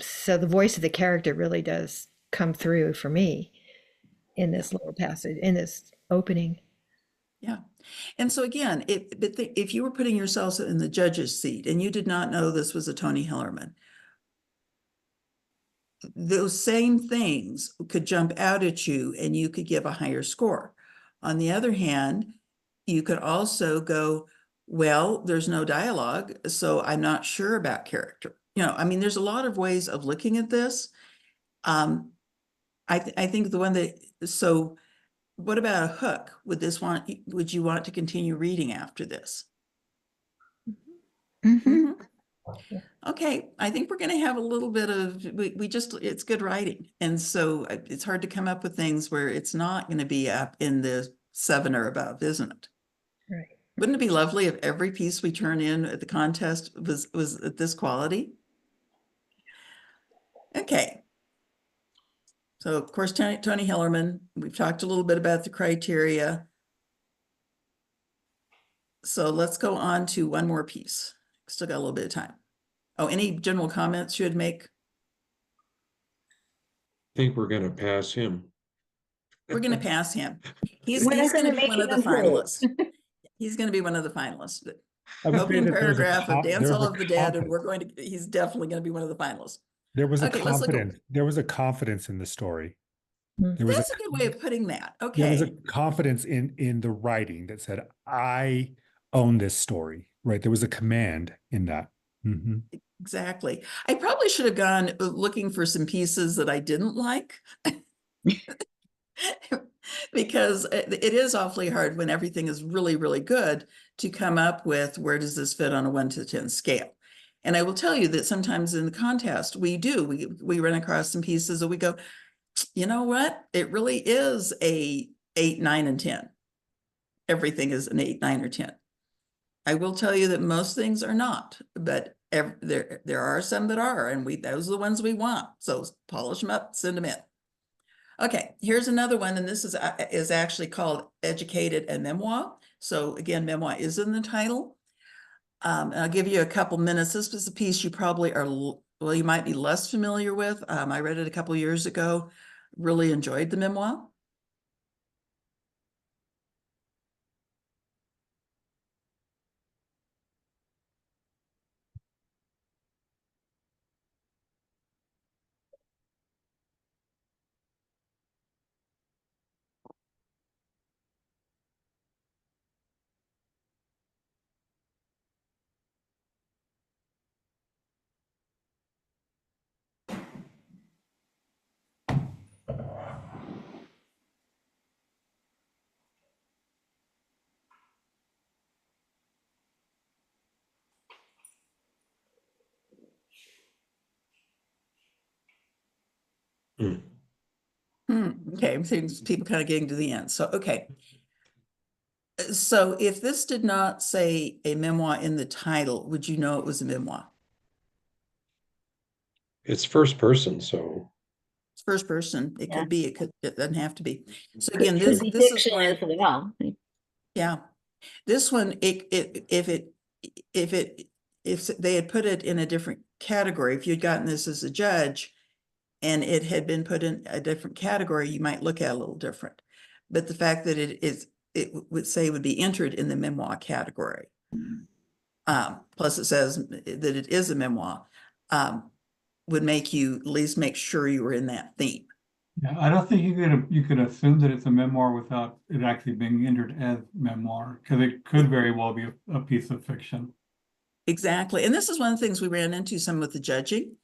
So the voice of the character really does come through for me in this little passage, in this opening. Yeah. And so again, if you were putting yourself in the judge's seat and you did not know this was a Tony Hillerman, those same things could jump out at you and you could give a higher score. On the other hand, you could also go, Well, there's no dialogue, so I'm not sure about character. You know, I mean, there's a lot of ways of looking at this. I think the one that, so what about a hook? Would you want to continue reading after this? Mhm. Okay, I think we're going to have a little bit of, it's good writing. And so it's hard to come up with things where it's not going to be up in the 7 or above, isn't it? Right. Wouldn't it be lovely if every piece we turn in at the contest was at this quality? Okay. So of course, Tony Hillerman, we've talked a little bit about the criteria. So let's go on to one more piece. Still got a little bit of time. Oh, any general comments you would make? Think we're gonna pass him. We're going to pass him. He's We're not going to gonna be make one of the him improve. finalists. He's going to be one of the finalists. I would say Opening that there's a paragraph of Dance there's Hall a of the Dead, and confidence. he's definitely going to be one of the finalists. There was a Okay, let's look at- confidence. There was a confidence in the story. Mm. There was That's a good way of putting that. there was a Okay. confidence in the writing that said, "I own this story." Right. There was a command in that. Mhm. Exactly. I probably should have gone looking for some pieces that I didn't like. Because it is awfully hard when everything is really, really good to come up with where does this fit on a 1 to 10 scale. And I will tell you that sometimes in the contest, we run across some pieces that we go, you know what? It really is a 8, 9, and 10. Everything is an 8, 9, or 10. I will tell you that most things are not, but there are some that are, and those are the ones we want. So polish them up, send them in. Okay, here's another one, and this is actually called Educated and Memoir. So again, memoir is in the title. And I'll give you a couple minutes. This was a piece you probably well, you might be less familiar with. I read it a couple years ago. Really enjoyed the memoir. Mm. Okay, seems people kind of getting to the end. So, okay. So if this did not say a memoir in the title, would you know it was a memoir? It's first person, so It's first person. It Yeah. could be, it doesn't have to be. So Could again, this be is fiction one, as well. yeah. This one, if they had put it in a different category, if you'd gotten this as a judge and it had been put in a different category, you might look at it a little different. But the fact that it would say would be entered in the memoir category. Plus it says that it is a memoir, would make you at least make sure you were in that theme. Yeah, I don't think you could assume that it's a memoir without it actually being entered as memoir, because it could very well be a piece of fiction. Exactly. And this is one of the things we ran into some with the judging,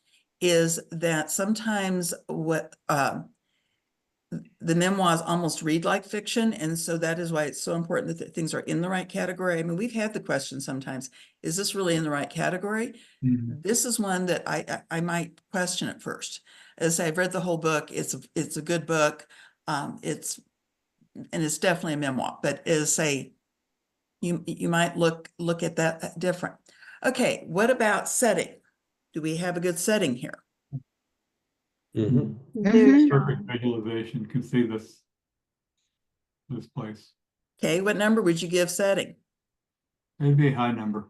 is that sometimes what the memoirs almost read like fiction. And so that is why it's so important that things are in the right category. I mean, we've had the question sometimes, is this really in the right category? Mhm. This is one that I might question at first. As I've read the whole book, it's a good book. It's definitely a memoir, but you might look at that different. Okay, what about setting? Do we have a good setting here? mhm. Very Mhm. strong. Perfect visualization, can see this place. Okay, what number would you give setting? Maybe a high number.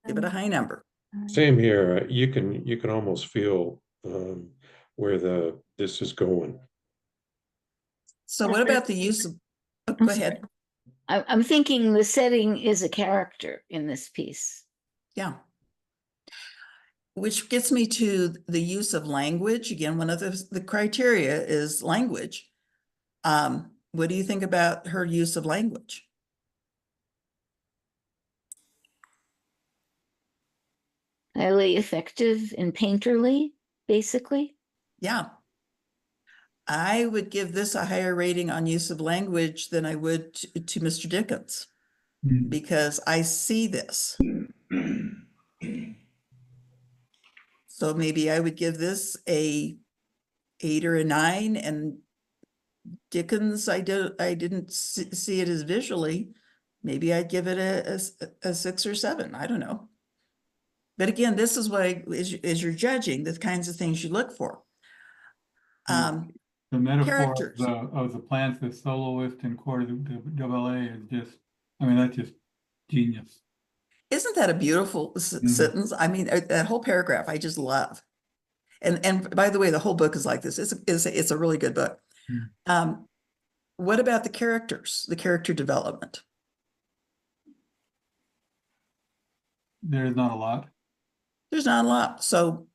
Give it a high number. Same here. You can almost feel where this is going. So what about the use of, oh, I'm go ahead. I'm thinking the setting is a character in this piece. Yeah. Which gets me to the use of language. Again, one of the criteria is language. What do you think about her use of language? Highly effective and painterly, basically. Yeah. I would give this a higher rating on use of language than I would to Mr. Dickens, Hmm. because I see this. So maybe I would give this a 8 or a 9, and Dickens, I didn't see it as visually. Maybe I'd give it a 6 or 7. I don't know. But again, this is why, as you're judging, the kinds of things you look for. The metaphor Characters. of the plants, the soloist and chord of the double A is just, I mean, that's just genius. Isn't that a beautiful sentence? I mean, that whole paragraph I just love. And by the way, the whole book is like this. It's a really good book. What about the characters, the character development? There's not a lot. There's not a lot. So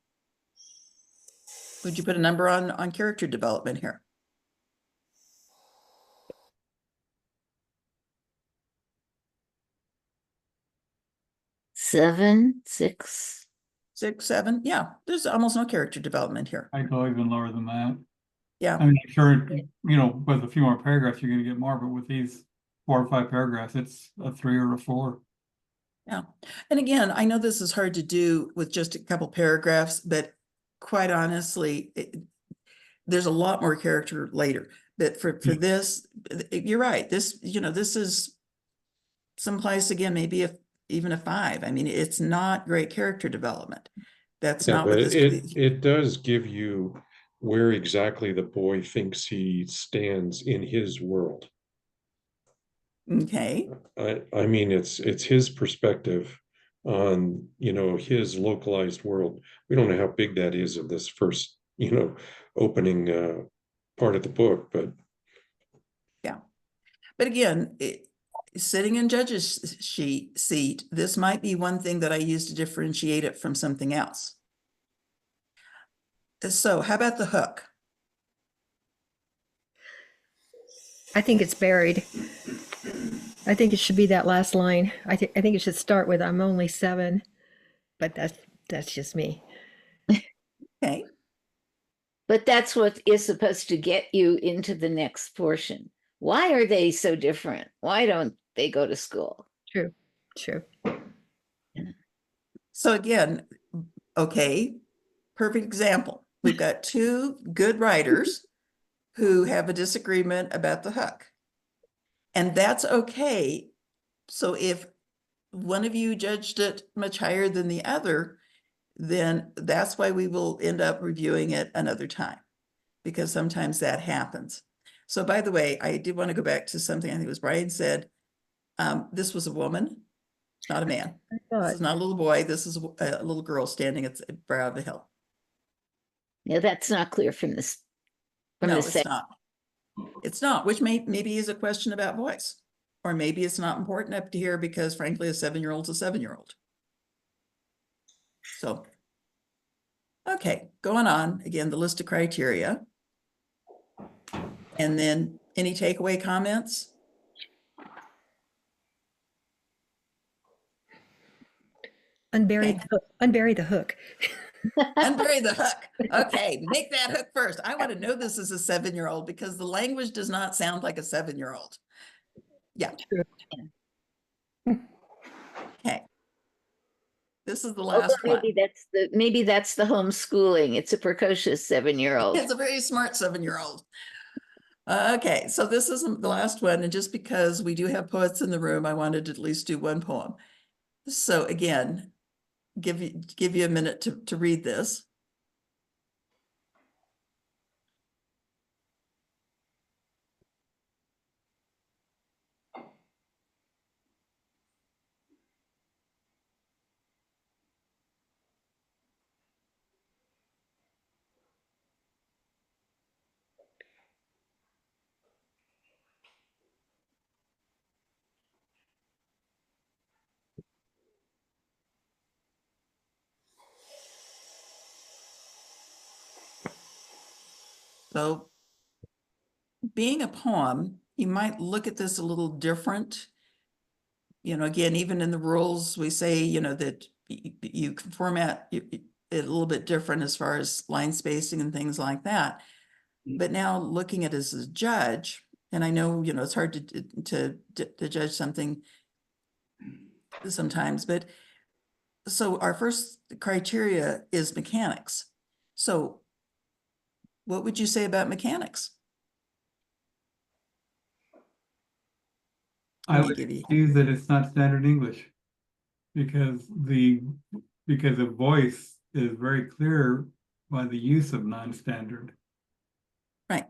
would you put a number on character development here? Seven, 6. 6, 7? Yeah, there's almost no character development here. I go even lower than that. Yeah. I mean, sure, you know, with a few more paragraphs, you're gonna get more, but with these 4 or 5 paragraphs, it's a 3 or a 4. Yeah. And again, I know this is hard to do with just a couple paragraphs, but quite honestly, there's a lot more character later. But for this, you're right. This, this is someplace, again, maybe even a 5. I mean, it's not great character development. That's Yeah, not but what this. it does give you where exactly the boy thinks he stands in his world. Okay. I mean, it's his perspective on, his localized world. We don't know how big that is of this first, opening part of the book, but yeah. But again, sitting in judge's seat, this might be one thing that I use to differentiate it from something else. So how about the hook? I think it's buried. I think it should be that last line. I think it should start with "I'm only 7," but that's just me. Okay. But that's what is supposed to get you into the next portion. Why are they so different? Why don't they go to school? True. So again, okay, perfect example. We've got 2 good writers who have a disagreement about the hook. And that's okay. So if one of you judged it much higher than the other, then that's why we will end up reviewing it another time, because sometimes that happens. So by the way, I did want to go back to something I think it was Brian said. This was a woman, not a man. This is not a little boy. This is a little girl standing at the brow of the hill. Yeah, that's not clear from this. No, it's not. It's not, which maybe is a question about voice, or maybe it's not important up to here because frankly, a 7-year-old's a 7-year-old. So, okay, going on again, the list of criteria. And then any takeaway comments? Unbury the hook. Unbury the hook. Okay, make that hook first. I want to know this is a 7-year-old because the language does not sound like a 7-year-old. Yeah. True. Okay. This is the last one. Maybe that's the homeschooling. It's a precocious 7-year-old. It's a very smart 7-year-old. Okay, so this is the last one, and just because we do have poets in the room, I wanted to at least do one poem. So again, give you a minute to read this. So being a poem, you might look at this a little different. Again, even in the rules, we say, that you can format it a little bit different as far as line spacing and things like that. But now looking at it as a judge, and I know, it's hard to judge something sometimes, but so our first criteria is mechanics. So what would you say about mechanics? I Let me would give you. use that it's not standard English because the voice is very clear by the use of non-standard. Right.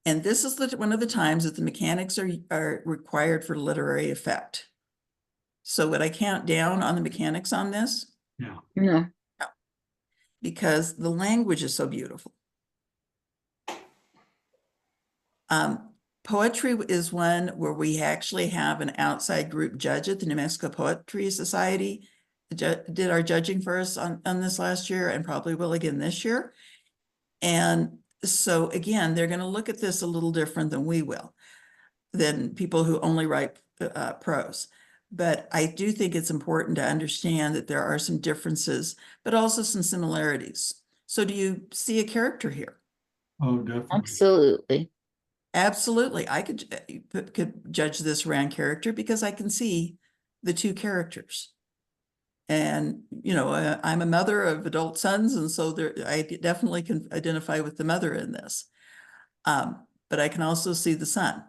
And this is one of the times that the mechanics are required for literary effect. So would I count down on the mechanics on this? Yeah. No. Because the language is so beautiful. Poetry is one where we actually have an outside group judge at the New Mexico Poetry Society. Did our judging for us on this last year and probably will again this year. And so again, they're going to look at this a little different than we will, than people who only write prose. But I do think it's important to understand that there are some differences, but also some similarities. So do you see a character here? Oh, definitely. Absolutely. Absolutely. I could judge this around character because I can see the two characters. And, I'm a mother of adult sons, and so I definitely can identify with the mother in this. But I can also see the son.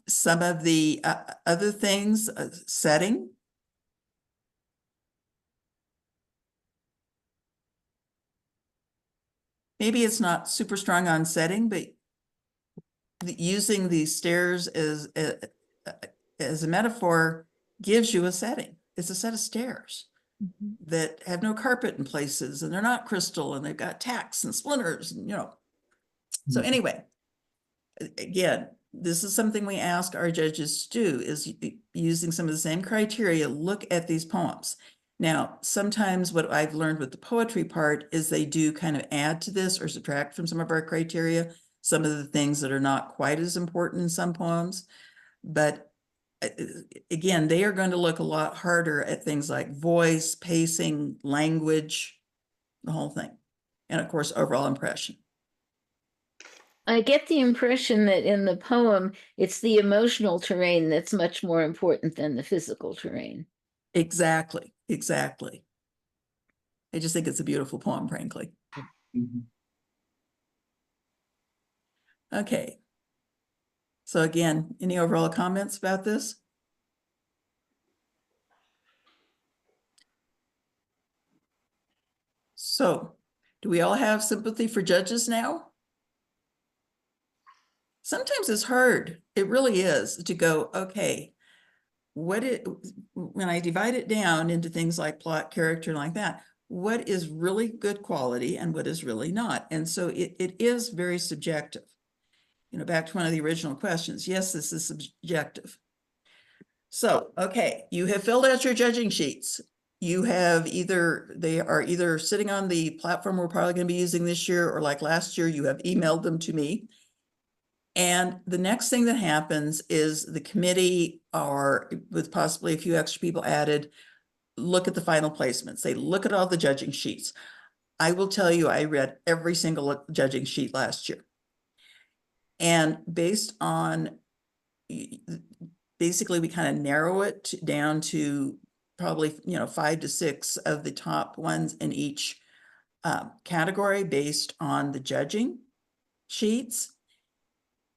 Some of the other things, setting. Maybe it's not super strong on setting, but using these stairs as a metaphor gives you a setting. It's a set of stairs that have no carpet in places, and they're not crystal, and they've got tacks and splinters, and So anyway, again, this is something we ask our judges to do, is using some of the same criteria, look at these poems. Now, sometimes what I've learned with the poetry part is they do kind of add to this or subtract from some of our criteria, some of the things that are not quite as important in some poems. But again, they are going to look a lot harder at things like voice, pacing, language, the whole thing. And of course, overall impression. I get the impression that in the poem, it's the emotional terrain that's much more important than the physical terrain. Exactly. Exactly. I just think it's a beautiful poem, frankly. Mhm. Okay. So again, any overall comments about this? So, do we all have sympathy for judges now? Sometimes it's hard. It really is to go, okay, when I divide it down into things like plot, character, like that, what is really good quality and what is really not? And so it is very subjective. Back to one of the original questions. Yes, this is subjective. So, okay, you have filled out your judging sheets. They are either sitting on the platform we're probably going to be using this year, or like last year, you have emailed them to me. And the next thing that happens is the committee, or with possibly a few extra people added, look at the final placements. They look at all the judging sheets. I will tell you, I read every single judging sheet last year. And based on, basically, we kind of narrow it down to probably, 5 to 6 of the top ones in each category based on the judging sheets.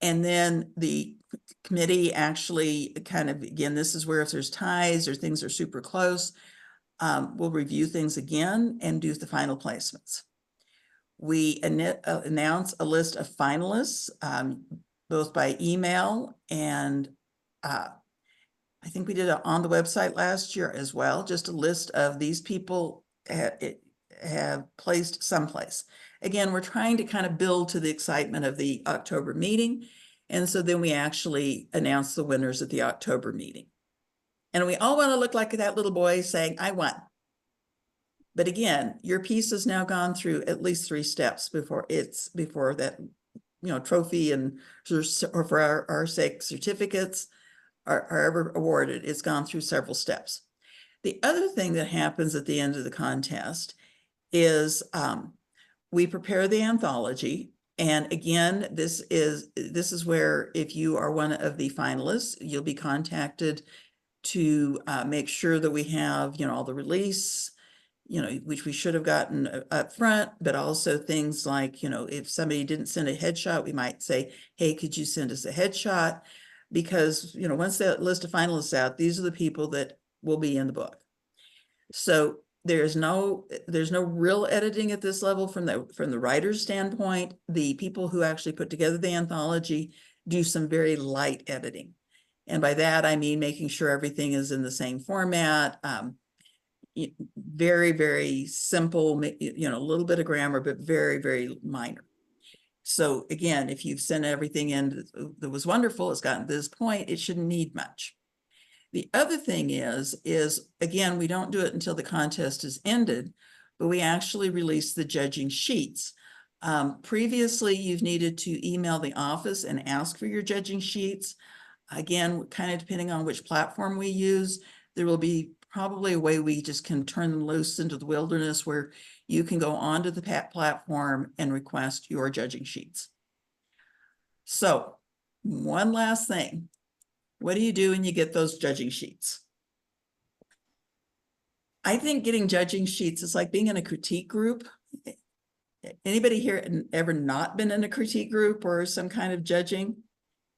And then the committee actually kind of, again, this is where if there's ties or things are super close, we'll review things again and do the final placements. We announce a list of finalists, both by email and I think we did it on the website last year as well, just a list of these people have placed someplace. Again, we're trying to kind of build to the excitement of the October meeting. And so then we actually announce the winners at the October meeting. And we all want to look like that little boy saying, I won. But again, your piece has now gone through at least 3 steps before that, trophy and or for our sake certificates are ever awarded. It's gone through several steps. The other thing that happens at the end of the contest is we prepare the anthology. And again, this is where if you are one of the finalists, you'll be contacted to make sure that we have, all the release, which we should have gotten up front, but also things like, if somebody didn't send a headshot, we might say, hey, could you send us a headshot? Because, once that list of finalists out, these are the people that will be in the book. So there's no real editing at this level from the writer's standpoint. The people who actually put together the anthology do some very light editing. And by that, I mean making sure everything is in the same format, very, very simple, a little bit of grammar, but very, very minor. So again, if you've sent everything in that was wonderful, it's gotten to this point, it shouldn't need much. The other thing is again, we don't do it until the contest is ended, but we actually release the judging sheets. Previously, you've needed to email the office and ask for your judging sheets. Again, kind of depending on which platform we use, there will be probably a way we just can turn them loose into the wilderness where you can go onto the platform and request your judging sheets. So one last thing. What do you do when you get those judging sheets? I think getting judging sheets is like being in a critique group. Anybody here ever not been in a critique group or some kind of judging?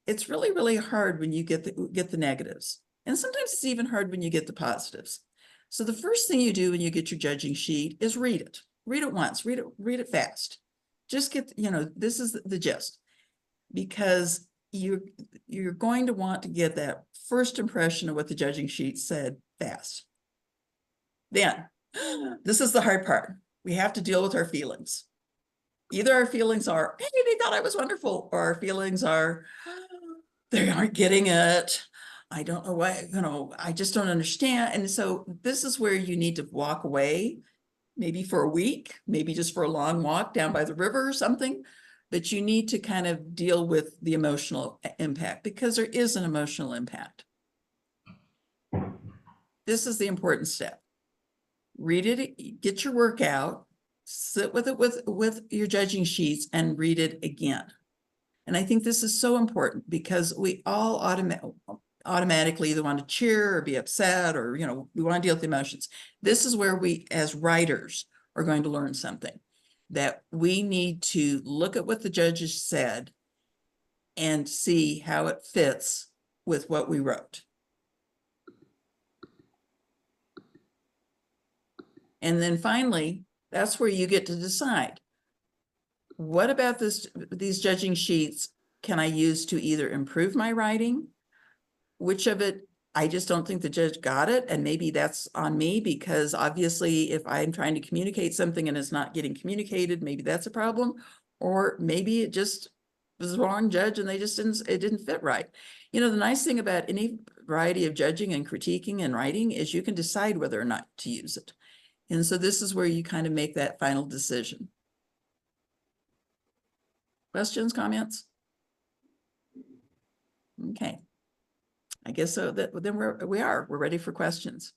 It's really, really hard when you get the negatives. And sometimes it's even hard when you get the positives. So the first thing you do when you get your judging sheet is read it. Read it once, read it fast. Just get, this is the gist. Because you're going to want to get that first impression of what the judging sheet said fast. Then, this is the hard part. We have to deal with our feelings. Either our feelings are, hey, they thought I was wonderful, or our feelings are, they aren't getting it. I don't know why, I just don't understand. And so this is where you need to walk away, maybe for a week, maybe just for a long walk down by the river or something. But you need to kind of deal with the emotional impact because there is an emotional impact. This is the important step. Read it, get your work out, sit with it with your judging sheets and read it again. And I think this is so important because we all automatically either want to cheer or be upset or, we want to deal with the emotions. This is where we as writers are going to learn something. That we need to look at what the judges said and see how it fits with what we wrote. And then finally, that's where you get to decide, what about these judging sheets can I use to either improve my writing? Which of it, I just don't think the judge got it. And maybe that's on me because obviously if I'm trying to communicate something and it's not getting communicated, maybe that's a problem. Or maybe it just was the wrong judge and it didn't fit right. The nice thing about any variety of judging and critiquing and writing is you can decide whether or not to use it. And so this is where you kind of make that final decision. Questions, comments? Okay. I guess so. Then we're ready for questions.